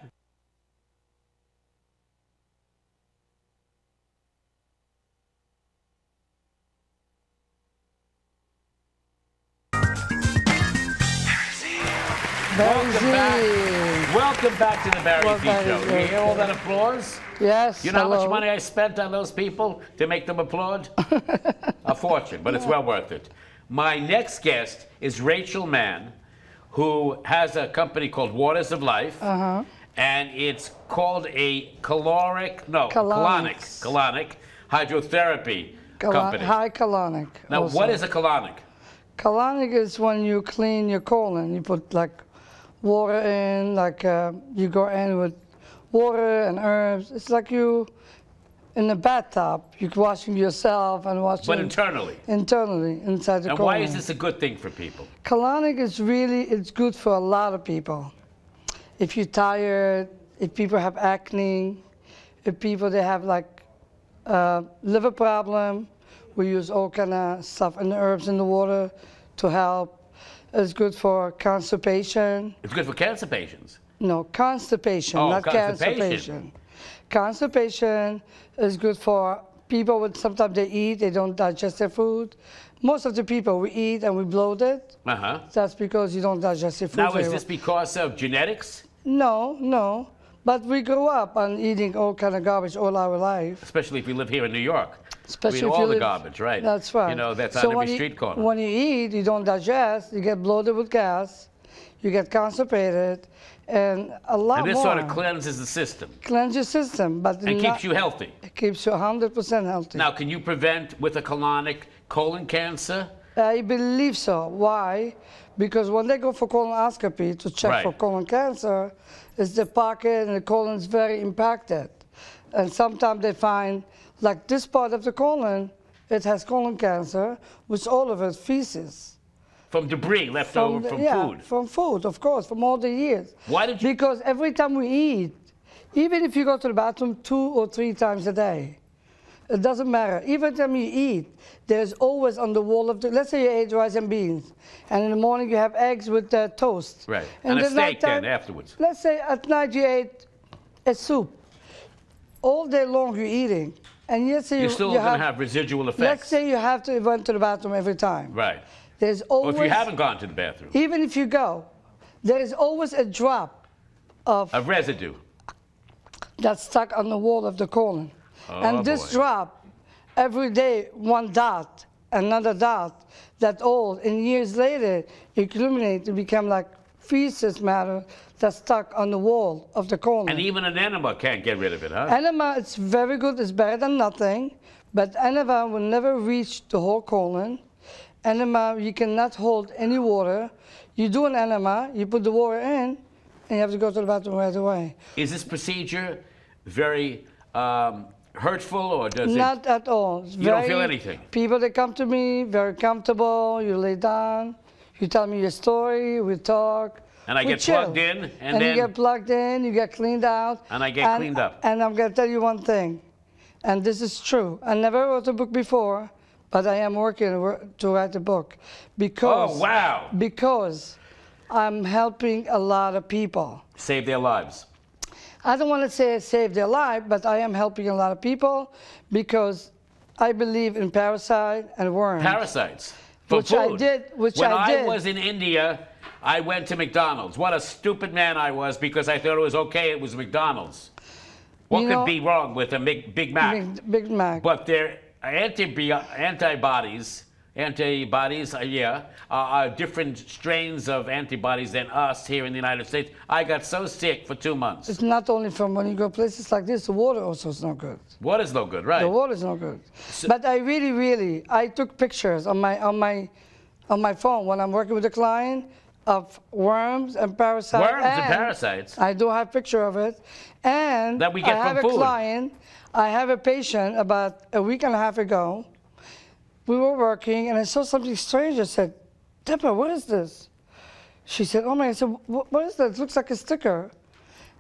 Welcome back. Welcome back to the Barry Well, Z Barry Show. Z. You hear all that applause? Yes. You know how hello. much money I spent on those people to make them applaud? A fortune, but it's well worth it. My next guest is Rachel Mann, who has a company called Waters of Life. And it's called a colonic hydrotherapy company. High colonic. Now, also. what is a colonic? Colonic is when you clean your colon. You put like water in, like you go in with water and herbs. It's like you in a bathtub. You're washing yourself and washing. But internally. Internally, inside the And colon. why is this a good thing for people? Colonic is it's good for a lot of people. If you're tired, if people have acne, if people they have like liver problem, we use all kind of stuff and herbs in the water to help. It's good for constipation. It's good for cancer patients. No, constipation, Oh, not constipation. constipation. Constipation is good for people with sometimes they eat, they don't digest their food. Most of the people we eat and we bloated. Uh-huh. That's because you don't digest your food. Now, very is well. this because of genetics? No. But we grew up on eating all kind of garbage all our life. Especially if you live here in New York. Especially we eat if all you the live- garbage, right? That's right. You know, that's So on when every you- street corner. When you eat, you don't digest, you get bloated with gas, you get constipated, and a lot And this more. sort of cleanses the system Cleanse your system, but and not- keeps you healthy. It keeps you 100% healthy. Now, can you prevent with a colonic colon cancer? I believe so. Why? Because when they go for colonoscopy to check Right. for colon cancer, it's the pocket and the colon is very impacted. And sometimes they find, like this part of the colon, it has colon cancer, which all of it feces. From debris left over from food. From food, of course, from all the years. Why did you- Because every time we eat, even if you go to the bathroom 2 or 3 times a day, it doesn't matter. Every time you eat, there's always on the wall of the, let's say you ate rice and beans, and in the morning you have eggs with toast. Right. And a the steak then nighttime- afterwards. Let's say at night you ate a soup. All day long you're eating. And yet say You're still you going to have residual Let's effects. say you have to went to the bathroom every time. Right. There's Or always, if you haven't gone to the bathroom, even if you go, there is always a drop of of residue. that's stuck on the wall of the colon. Oh, And this boy. drop, every day, one dot, another dot, that all, and years later, accumulate to become like feces matter that's stuck on the wall of the colon. And even an enema can't get rid of it, huh? Enema, it's very good, it's better than nothing, but enema will never reach the whole colon. Enema, you cannot hold any water. You do an enema, you put the water in, and you have to go to the bathroom right away. Is this procedure very hurtful, or does Not at all. It's You don't feel anything? People that come to me, very comfortable, you lay down, you tell me your story, we talk. And I we get chill. plugged in, and And then- you get plugged in, you get cleaned out. And I get cleaned up. And I'm going to tell you one thing, and this is true. I never wrote a book before, but I am working to write a book. Because, Oh, wow. Because I'm helping a lot of people. save their lives? I don't want to say save their life, but I am helping a lot of people because I believe in parasite and worms. Parasites. From Which I food. did- which when I did. was in India, I went to McDonald's. What a stupid man I was, because I thought it was okay, it was McDonald's. What You could know- be wrong with a Big Mac? Big Mac. But their antibodies, are different strains of antibodies than us here in the United States. I got so sick for 2 months. It's not only from when you go places like this, the water also is not good. Water's no good, right? The water is not good. But I really, I took pictures on my phone when I'm working with a client of worms and parasites. Worms and parasites? I do have a picture of it. And That we get I have from a food. client, I have a patient about a week and a half ago. We were working and I saw something strange. I said, Deborah, what is this? She said, oh my, I said, what is that? It looks like a sticker.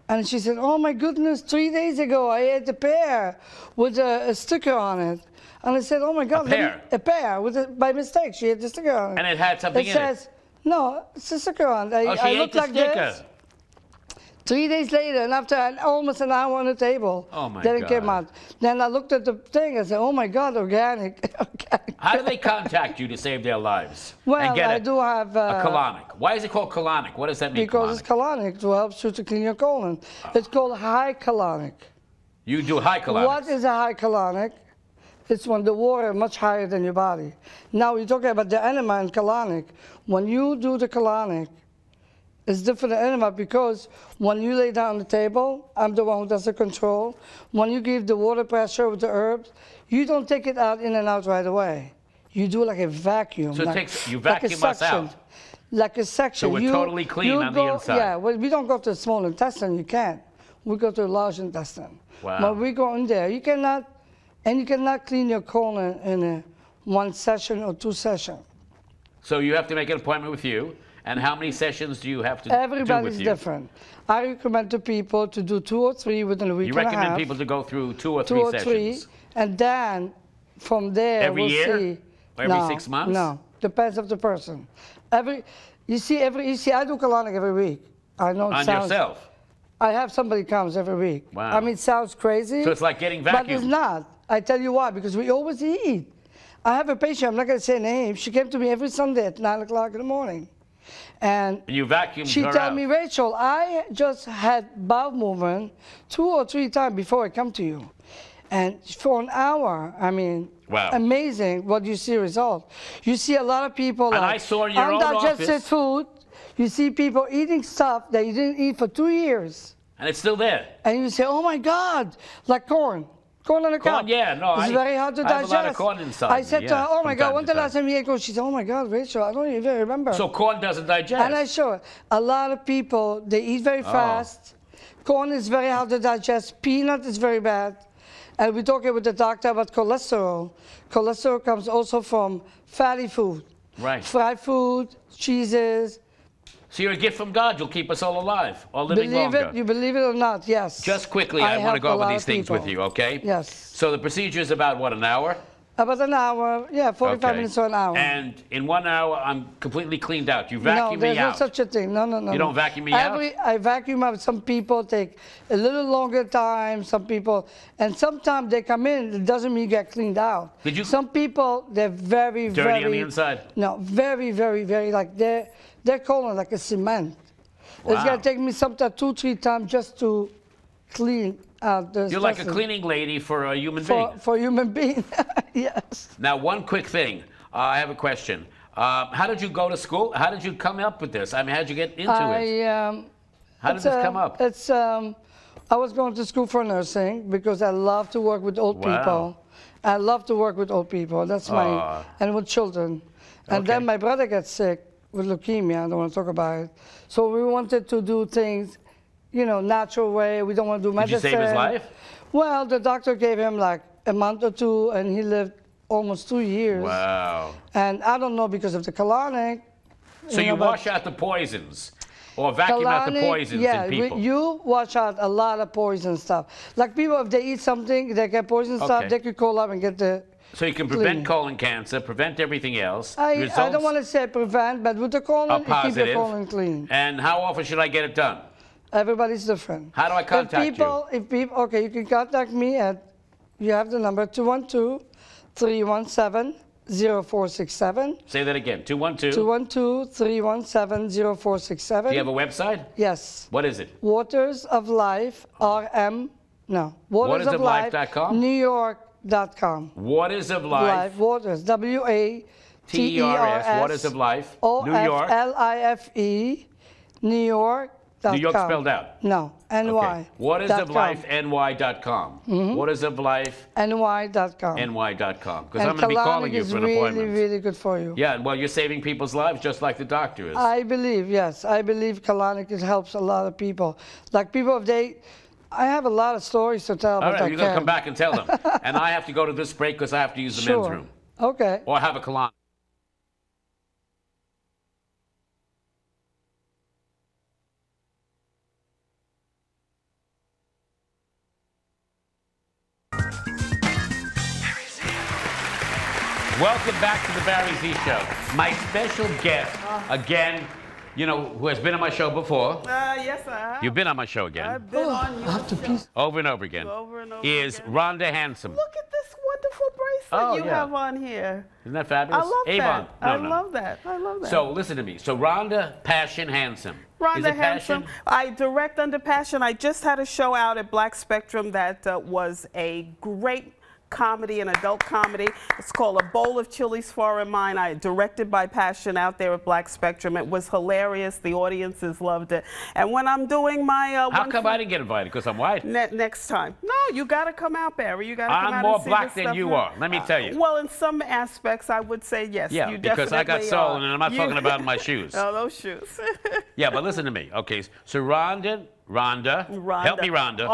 And she said, oh my goodness, 3 days ago I ate a pear with a sticker on it. And I said, oh my God. A pear, by mistake. She had the sticker on it. And it had something in it. It says, no, it's a sticker on it. Oh, she I ate looked the like sticker. this. 3 days later, and after almost an hour on the table, Oh my then it God. came out. Then I looked at the thing and said, oh my God, organic. Organic. How do they contact you to save their lives? Well, and get I do have... a colonic. Why is it called colonic? What does that mean, Because it's colonic to help you to clean your colon. It's called high colonic. You do high colonic. What is a high colonic? It's when the water is much higher than your body. Now we're talking about the enema and colonic. When you do the colonic, it's different than enema because when you lay down on the table, I'm the one who does the control. When you give the water pressure with the herbs, you don't take it out in and out right away. You do like a vacuum. So you vacuum us out. Like a section. So we're totally clean on the inside. Yeah, well, we don't go to the small intestine, you can't. We go to the large intestine. Wow. When we go in there, you cannot clean your colon in one session or 2 sessions. So you have to make an appointment with you. And how many sessions do you have to do with you? Everybody's different. I recommend to people to do 2 or 3 within a week You and a half. recommend people to go through 2 or 3 2 or sessions? 3, and then from there Every we'll year? see. Or every 6 months? No, depends of the person. You see, I do colonic every week. I know it On sounds, yourself? I have somebody comes every week. Wow. I mean, it sounds crazy. So it's like getting But it's vacuumed. not. I tell you why, because we always eat. I have a patient, I'm not going to say her name. She came to me every Sunday at 9 o'clock in the morning. And you vacuumed she her told out. me, Rachel, I just had bowel movement 2 or 3 times before I come to you. And for an hour, I mean, wow. Amazing what you see result. You see a lot of people And like I saw in your own undigested office. food. You see people eating stuff that you didn't eat for 2 years. And it's still there. And you say, oh my God, like corn. Corn on the Corn, cob. yeah, no, It's very hard to I have digest. a lot of corn inside I me, said to yeah, her, oh my from God, time when's to the last time. time you ate corn? She said, oh my God, Rachel, I don't even remember. So corn doesn't digest. And I show her, a lot of people, they eat very fast. Corn is very hard to digest. Peanut is very bad. And we're talking with the doctor about cholesterol. Cholesterol comes also from fatty food. Right. Fried food, cheeses. So you're a gift from God. You'll keep us all alive, all living Believe longer. it, you believe it or not, yes. Just quickly, I want to help go a over lot these of things people. with you, okay? Yes. So the procedure is about, what, an hour? About an hour, yeah, 45 Okay. minutes or an hour. And in 1 hour, I'm completely cleaned out. You No, vacuum there's me no out. such a thing. No. You don't vacuum me out? I vacuum out. Some people take a little longer time. Some people, and sometimes they come in. It doesn't mean you get cleaned out. Did you- Some people, they're very, Dirty very on the inside? No, very, very, very like they're colon like a cement. It's Wow. gonna take me sometimes 2, 3 times just to clean out the. You're like a specimen cleaning lady for a human being. for human being. Yes. Now, one quick thing. I have a question. How did you go to school? How did you come up with this? I mean, how did you get into it? How did It's, this come up? It's I was going to school for nursing because I love to work with old Wow. people. I love to work with old people. That's my and with children. And then Okay. my brother got sick with leukemia. I don't want to talk about it. So we wanted to do things, natural way. We don't want to do Did medicine. you save his life? Well, the doctor gave him like a month or 2, and he lived almost 2 years. Wow. And I don't know because of the colonic. So you but- wash out the poisons or vacuum out the colonic, poisons yeah, in people. you wash out a lot of poison stuff. Like people, if they eat something, they get poison stuff, Okay. they could call up and get the. So you can prevent clean. colon cancer, prevent everything else. I Results don't want to say prevent, but with the are colon, it keep positive. your colon clean. And how often should I get it done? Everybody's different. How do I contact If people, okay, you can contact me at, you have the number 212-317-0467. Say that again. 212. 212-317-0467. Do you have a website? Yes. What is it? Waters of Life, Watersoflife.com? New York.com. Waters of Life. Waters, T-E-R-S, W-A-T-E-R-S. Waters of Life, New York. O-F-L-I-F-E, New York. Dot New York com. spelled out? No, NY. Okay. Whatisoflifeny.com. Mm-hmm. Whatisoflifeny.com. NY.com. Because I'm going to be calling you for an appointment. Really, really good for you. Yeah, well, you're saving people's lives just like the doctor is. I believe, yes. I believe colonic helps a lot of people. Like people, I have a lot of stories to tell about All right, that you're going to come back and tell them. And I have to go to this break because I have to use the men's room. Okay. Or have a colonic. Welcome back to the Barry Z Show. My special guest, again, you know, who has been on my show before. Yes, I have. You've been on my show again. I've been on you. Over and over again. Over and over is again. Rhonda Handsome. Look at this wonderful bracelet you yeah. have on here. Isn't that fabulous? I love Avon. that. I love that. I love that. So listen to me. So Rhonda Passion Handsome. Is Rhonda it Handsome. Passion? I direct under Passion. I just had a show out at Black Spectrum that was a great comedy, an adult comedy. It's called A Bowl of Chili's for Mine. I directed by Passion out there at Black Spectrum. It was hilarious. The audiences loved it. And when I'm doing my How come I didn't get invited? Because I'm white. next time. No, you got to come out, Barry. You got to come out I'm and more see black this than stuff. you are. Let me tell you. Well, in some aspects, I would say yes. Yeah, you because I got definitely soul, are. and I'm not talking about my shoes. Oh, those shoes. Yeah, but listen to me. Okay, so Rhonda, help me, Rhonda.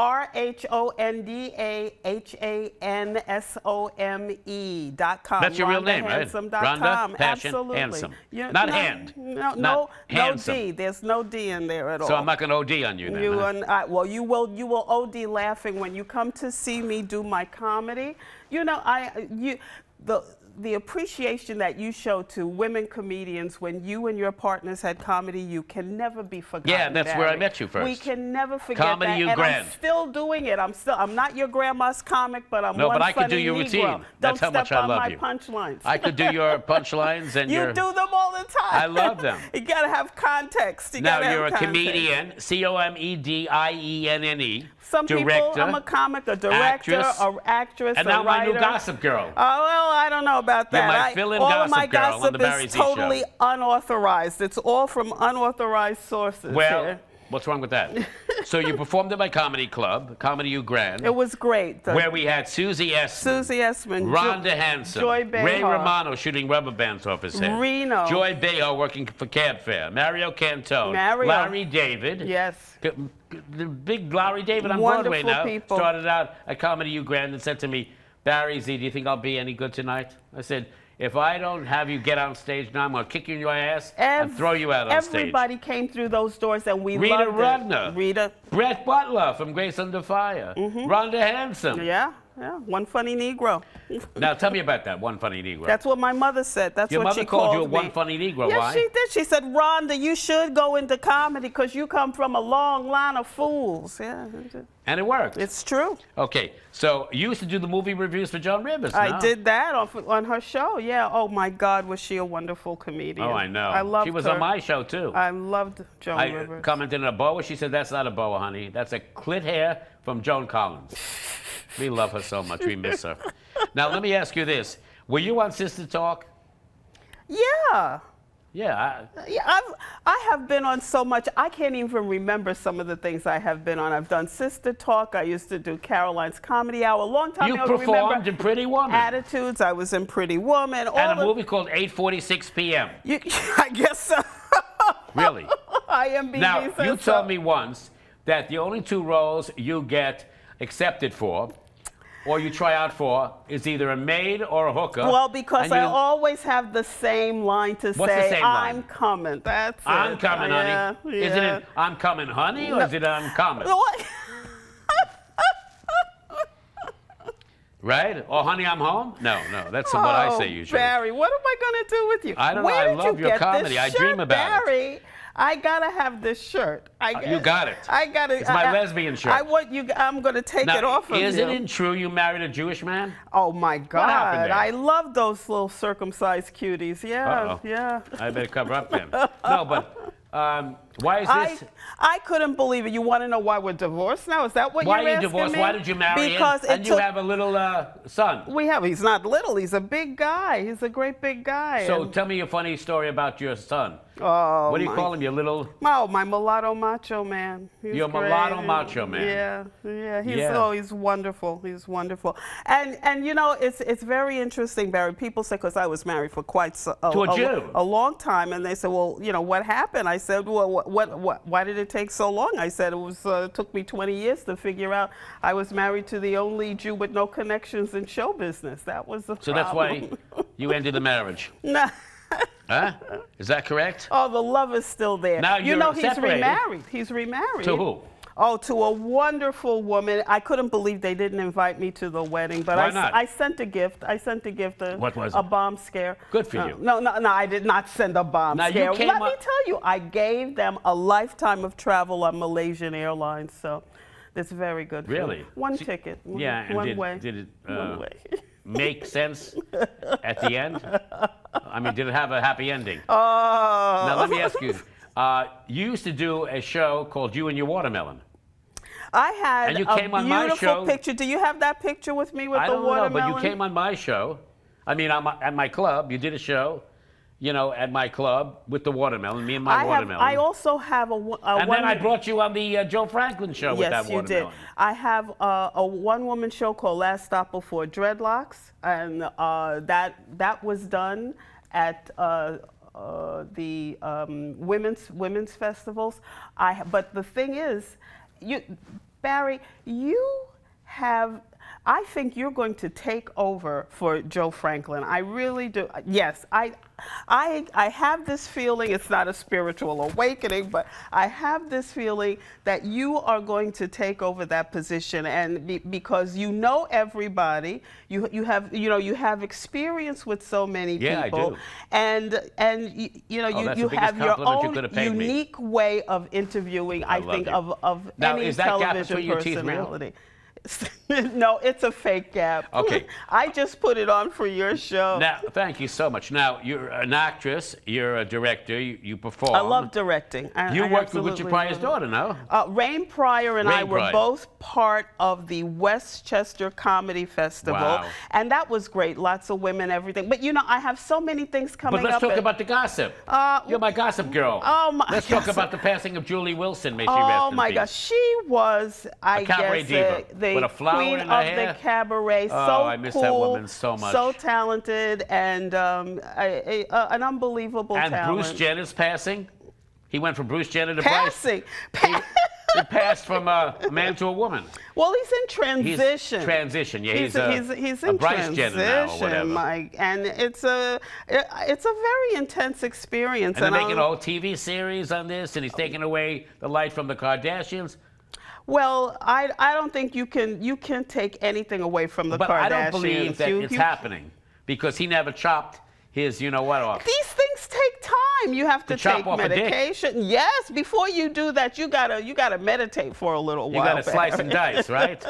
RHONDAHANSOME.com. That's your real name, right? Rhonda Passion Absolutely. Handsome. Yeah, Not no, hand. No handsome. D. There's no D in there at all. So I'm not going to OD on you then. You huh? well, you will OD laughing when you come to see me do my comedy. You know, the appreciation that you show to women comedians when you and your partners had comedy, you can never be forgotten. Yeah, that's where I met you first. We can never forget Comedy that. You and Grand. I'm still doing it. I'm not your grandma's comic, but I'm No, one but I could do funny your Negro. routine. That's how Don't much step I on love my you. punchlines. I could do your punchlines and You your... do them all the time. I love them. You gotta have context. Now you're a comedian, comedienne, Some director, people, I'm a comic, a director, an actress, and a now my writer. new Gossip Girl. Oh, well, I don't know about You're that. my fill-in all of my gossip girl on the gossip Barry is Z Show. totally unauthorized. It's all from unauthorized sources. Well, here. what's wrong with that? So you performed at my comedy club, Comedy U Grand, It was great. where we had Susie Essman, Susie Essman, Rhonda Handsome, Joy Behar, Ray Romano shooting rubber bands off his head, Reno, Joy Behar working for Cab Fare, Mario Cantone, Mario. Larry David. Yes. The big Larry David on Wonderful Broadway now people. started out at Comedy U Grand and said to me, Barry Z, do you think I'll be any good tonight? I said, if I don't have you get on stage now, I'm going to kick you in your ass and throw you out on stage. Everybody came through those doors and we Rita loved Rudner. it. Rita. Brett Butler from Grace Under Fire. Rhonda Handsome. Yeah, one funny Negro. Now tell me about that one funny Negro. That's what my mother said. That's Your what mother she called you a me. one funny Negro. Yes, Why? she did. She said, Rhonda, you should go into comedy because you come from a long line of fools. Yeah. And it worked. It's true. Okay, so you used to do the movie reviews for Joan Rivers. I no? did that on her show. Yeah. Oh my God, was she a wonderful comedian? Oh, I know. I loved She was her. on my show too. I loved Joan I Rivers. commented on a boa. She said, that's not a boa, honey. That's a clit hair from Joan Collins. We love her so much. We miss her. Now, let me ask you this. Were you on Sister Talk? Yeah. Yeah. Yeah, I have been on so much. I can't even remember some of the things I have been on. I've done Sister Talk. I used to do Caroline's Comedy Hour a long time You ago. performed Remember in Pretty Woman. Attitudes. I was in Pretty Woman. And a movie called 8:46 p.m. I guess so. Really? IMDb Now, says you so. told me once that the only two roles you get accepted for or you try out for is either a maid or a hooker. Well, because and I you- always have the same line to What's the say, same I'm line? coming. That's it. I'm coming, honey. Yeah, Isn't yeah. it I'm coming, honey, or is it I'm coming? What? Right? Or honey, I'm home? No, that's what I say usually. Barry, what am I going to do with you? I don't know. Where I did love you your get comedy. This I shirt, dream about it. Barry, I gotta have this shirt. You got it. I got it. It's my lesbian shirt. I want you. I'm gonna take Now, it off of isn't you. it true you married a Jewish man? Oh my God! happened there? I love those little circumcised cuties. Yeah, Uh-oh. yeah. I better cover up then. No, but Why is this? I couldn't believe it. You want to know why we're divorced now? Is that what Why you're are you asking divorced? me? Why did you marry because him? And you have a little son. He's not little. He's a big guy. He's a great big guy. So and, tell me a funny story about your son. oh, What do you call him? Your little... Oh, my mulatto macho man. He's Your great. mulatto macho man. Yeah. He's wonderful. He's wonderful. And you know, it's very interesting, Barry. People say, because I was married for quite a long time, and they said, well, you know, what happened? I said, well, why did it take so long? I said it took me 20 years to figure out I was married to the only Jew with no connections in show business. That was the problem. So that's why you ended the marriage. No. Huh? Is that correct? Oh, the love is still there. Now you know, he's separated. remarried. He's remarried. To who? Oh, to a wonderful woman. I couldn't believe they didn't invite me to the wedding, but Why not? I sent a gift. I sent a gift. What was a it? bomb scare. Good for you. No, I did not send a bomb Now, you scare. came Let me up- tell you, I gave them a lifetime of travel on Malaysian Airlines, so it's very good. Really? For one ticket. Yeah, and one way. did it One way. make sense at the end? I mean, did it have a happy ending? Oh. Now, let me ask you. You used to do a show called You and Your Watermelon. I had And you a came on my beautiful show. picture. Do you have that picture with me with I the don't know, watermelon? but you came on my show. I mean, at my club. You did a show, you know, at my club with the watermelon, me and my watermelon. I also have a and then I brought you on the Joe Franklin show with that Yes, you watermelon. did. I have a one-woman show called Last Stop Before Dreadlocks, and that was done at the women's festivals. But the thing is, Barry, I think you're going to take over for Joe Franklin. I really do. Yes, I have this feeling. It's not a spiritual awakening, but I have this feeling that you are going to take over that position, and because you know everybody, you have experience with so many people. Yeah, I do. And you know that's you the biggest have your compliment you own could have paid me. unique way of interviewing. I love think you. of Now, any is that gap television between your teeth real? personality. No, it's a fake gap. Okay. I just put it on for your show. Now, thank you so much. Now, you're an actress, you're a director, you perform. I love directing. You worked with Richard absolutely Pryor's love it. daughter, no? Rain Pryor and I Rain were Pryor. both part of the Westchester Comedy Festival. Wow. And that was great. Lots of women, everything. But you know, I have so many things coming But let's up. talk about the gossip. You're my gossip girl. Oh, my Let's talk gossip. about the passing of Julie Wilson. May she rest Oh in my peace. gosh, she was, I cabaret guess, diva the with a flower queen in her of hair. the cabaret. Oh, so I miss cool, that woman so much. so talented, and an unbelievable And talent. Bruce Jenner's passing. He went from Bruce Jenner to Passing. Bryce. He passed from a man to a woman. Well, he's in transition. Transition, yeah. He's a in Bryce transition, Jenner now, or whatever. Mike, and it's a very intense experience. And they're making a whole TV series on this, and he's taking away the light from the Kardashians. Well, I don't think you can take anything away from the But Kardashians. I don't believe that it's happening because he never chopped his, you know what, off. These things take time. You have to chop take off a dick. medication. Yes, before you do that, you gotta meditate for a little You while. got to slice and dice, right?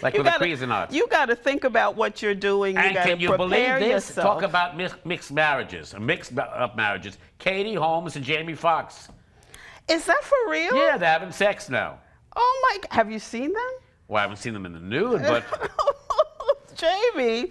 Like with a Cuisinart. You got to think about what you're doing. And you got to can you prepare believe this? yourself. Talk about mixed marriages, mixed-up marriages. Katie Holmes and Jamie Foxx. Is that for real? Yeah, they're having sex now. Oh my! Have you seen them? Well, I haven't seen them in the nude, but Jamie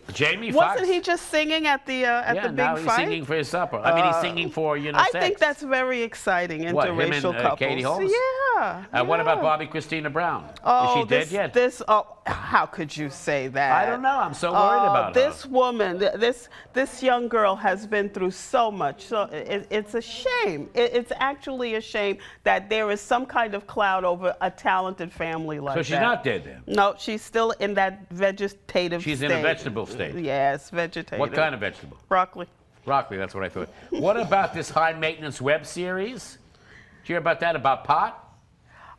Foxx. wasn't he just singing at the big now he's fight? singing for his supper. I mean, he's singing for, you know, I sex. think that's very exciting. What, him Interracial and, couples. Katie Holmes? Yeah. What about yeah. Bobby Christina Brown? Oh, Is she dead yet? How could you say that? I don't know. I'm so worried about this her. woman, this young girl has been through so much. So it's a shame. It's actually a shame that there is some kind of cloud over a talented family like that. So she's not dead then? No, she's still in that vegetative She's state. in a vegetable state? Yes, vegetative. What kind of vegetable? Broccoli. Broccoli, that's what I thought. What about this high-maintenance web series? Did you hear about that, about pot?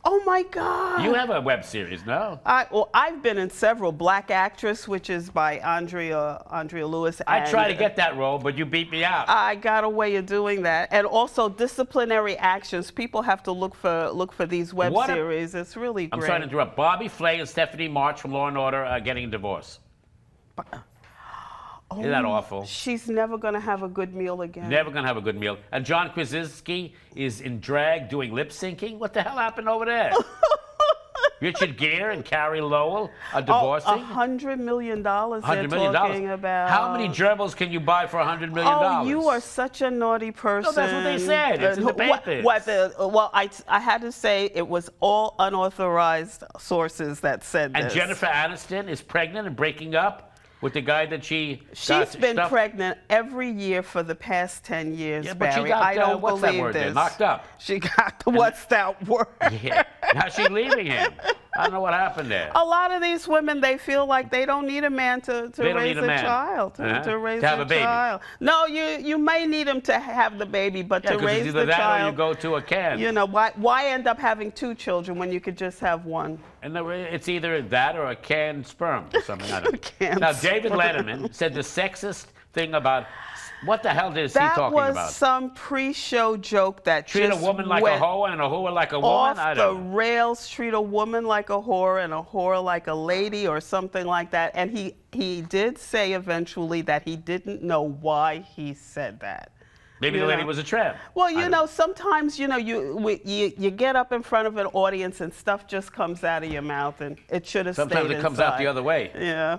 Oh my God. You have a web series, no? Well, I've been in several. Black Actress, which is by Andrea Lewis. I tried to get that role, but you beat me out. I got a way of doing that, and also Disciplinary Actions. People have to look for these web series. It's really great. I'm sorry to interrupt. Bobby Flay and Stephanie March from Law & Order are getting a divorce. Isn't that awful? She's never going to have a good meal again. Never gonna have a good meal. And John Krasinski is in drag doing lip syncing. What the hell happened over there? Richard Gere and Carrie Lowell are divorcing. $100 million $100 they're million. talking about. How many gerbils can you buy for $100 million? Oh, you are such a naughty person. No, that's what they said. It's in the papers. Well, I had to say it was all unauthorized sources that said And this. Jennifer Aniston is pregnant and breaking up with the guy that she's She's been pregnant every year for the past 10 years, Yeah, but Barry. she got, I don't what's believe that word this. there? Knocked up. She got the what's that word? Yeah. Now she's leaving him. I don't know what happened there. A lot of these women, they feel like they don't need a man to They don't raise need a man. child. Uh-huh. To raise To have a baby. child. No, you may need him to have the baby, but Yeah, to 'cause raise it's either the that child, or you go to a can. you know, why end up having 2 children when you could just have 1? And it's either that or a canned sperm or something. I don't know. Canned Now, David sperm. Letterman said the sexist thing about, what the hell is he That talking was about? some pre-show joke that Treat a just woman like a went hoe and a hoe like a woman? off I the don't know. rails. Treat a woman like a whore and a whore like a lady or something like that. And he did say eventually that he didn't know why he said that. Maybe You the lady know. was a tramp. Well, I you don't know, sometimes, you know, you get up in front of an audience and stuff just comes out of your mouth, and it should have stayed Sometimes it comes out the inside. other way, Yeah.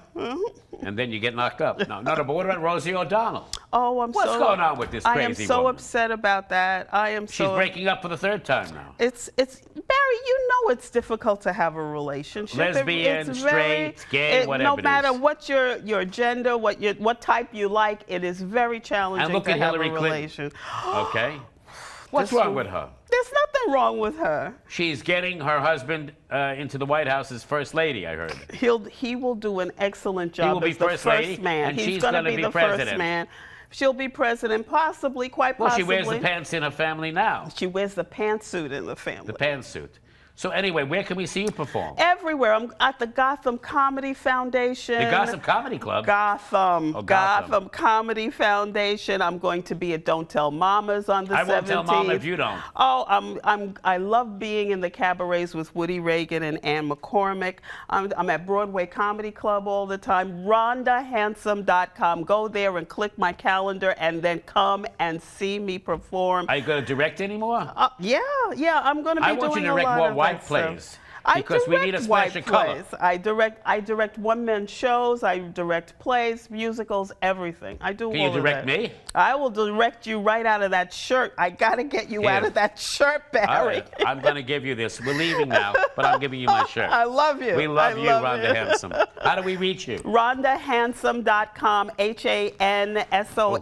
and then you get knocked up. No, but what about Rosie O'Donnell? Oh, What's going on with this I am crazy so woman? upset about that. I am She's so. breaking up for the 3rd time now. It's Barry. You know it's difficult to have a relationship. Lesbian, It's straight, gay, whatever No it matter is. what your gender, what type you like, it is very challenging And look to at have Hillary a Clinton. relation. Okay. What's This wrong one- with her? There's nothing wrong with her. She's getting her husband into the White House as first lady, I heard. He will do an excellent job will be as the first first lady, man. and He's she's gonna gonna be the president. first man. She'll be president, possibly, quite Well, she possibly. wears the pants in her family now, She wears the pantsuit in the family. the pantsuit. So anyway, where can we see you perform? Everywhere. I'm at the Gotham Comedy Foundation. The Gotham Comedy Club. Gotham. Oh, Gotham. Gotham Comedy Foundation. I'm going to be at Don't Tell Mamas on the 17th. I won't tell Mama if you don't. Oh, I love being in the cabarets with Woody Reagan and Ann McCormick. I'm at Broadway Comedy Club all the time. RhondaHandsome.com. Go there and click my calendar and then come and see me perform. Are you going to direct anymore? Yeah, I'm going to be I doing want you to a direct lot more of white that stuff. plays. Because we need a direct white splash of color. plays. I direct one-man shows. I direct plays, musicals, everything. I do Can all you direct of that. me? I will direct you right out of that shirt. I gotta get you out Here. of that shirt, All Barry. right, I'm going to give you this. We're leaving now, but I'm giving you my shirt. I love you. We love I you, Rhonda Handsome. How do we reach you? RhondaHandsome.com, HANSOME.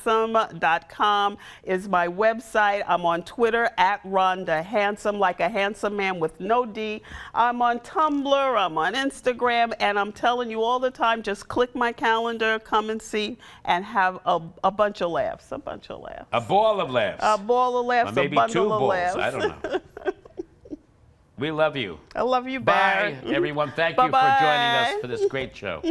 RhondaHandsome.com is my website. I'm on Twitter at Rhonda Handsome, like a handsome man with no D. I'm on Tumblr, I'm on Instagram, and I'm telling you all the time, just click my calendar, come and see, and have a bunch of laughs. A bunch of laughs. A ball of laughs. A ball of laughs, Or maybe a bundle 2 of balls. laughs. I don't know. We love you. I love you, Bye, Barry. everyone. Thank you for joining us for this great show.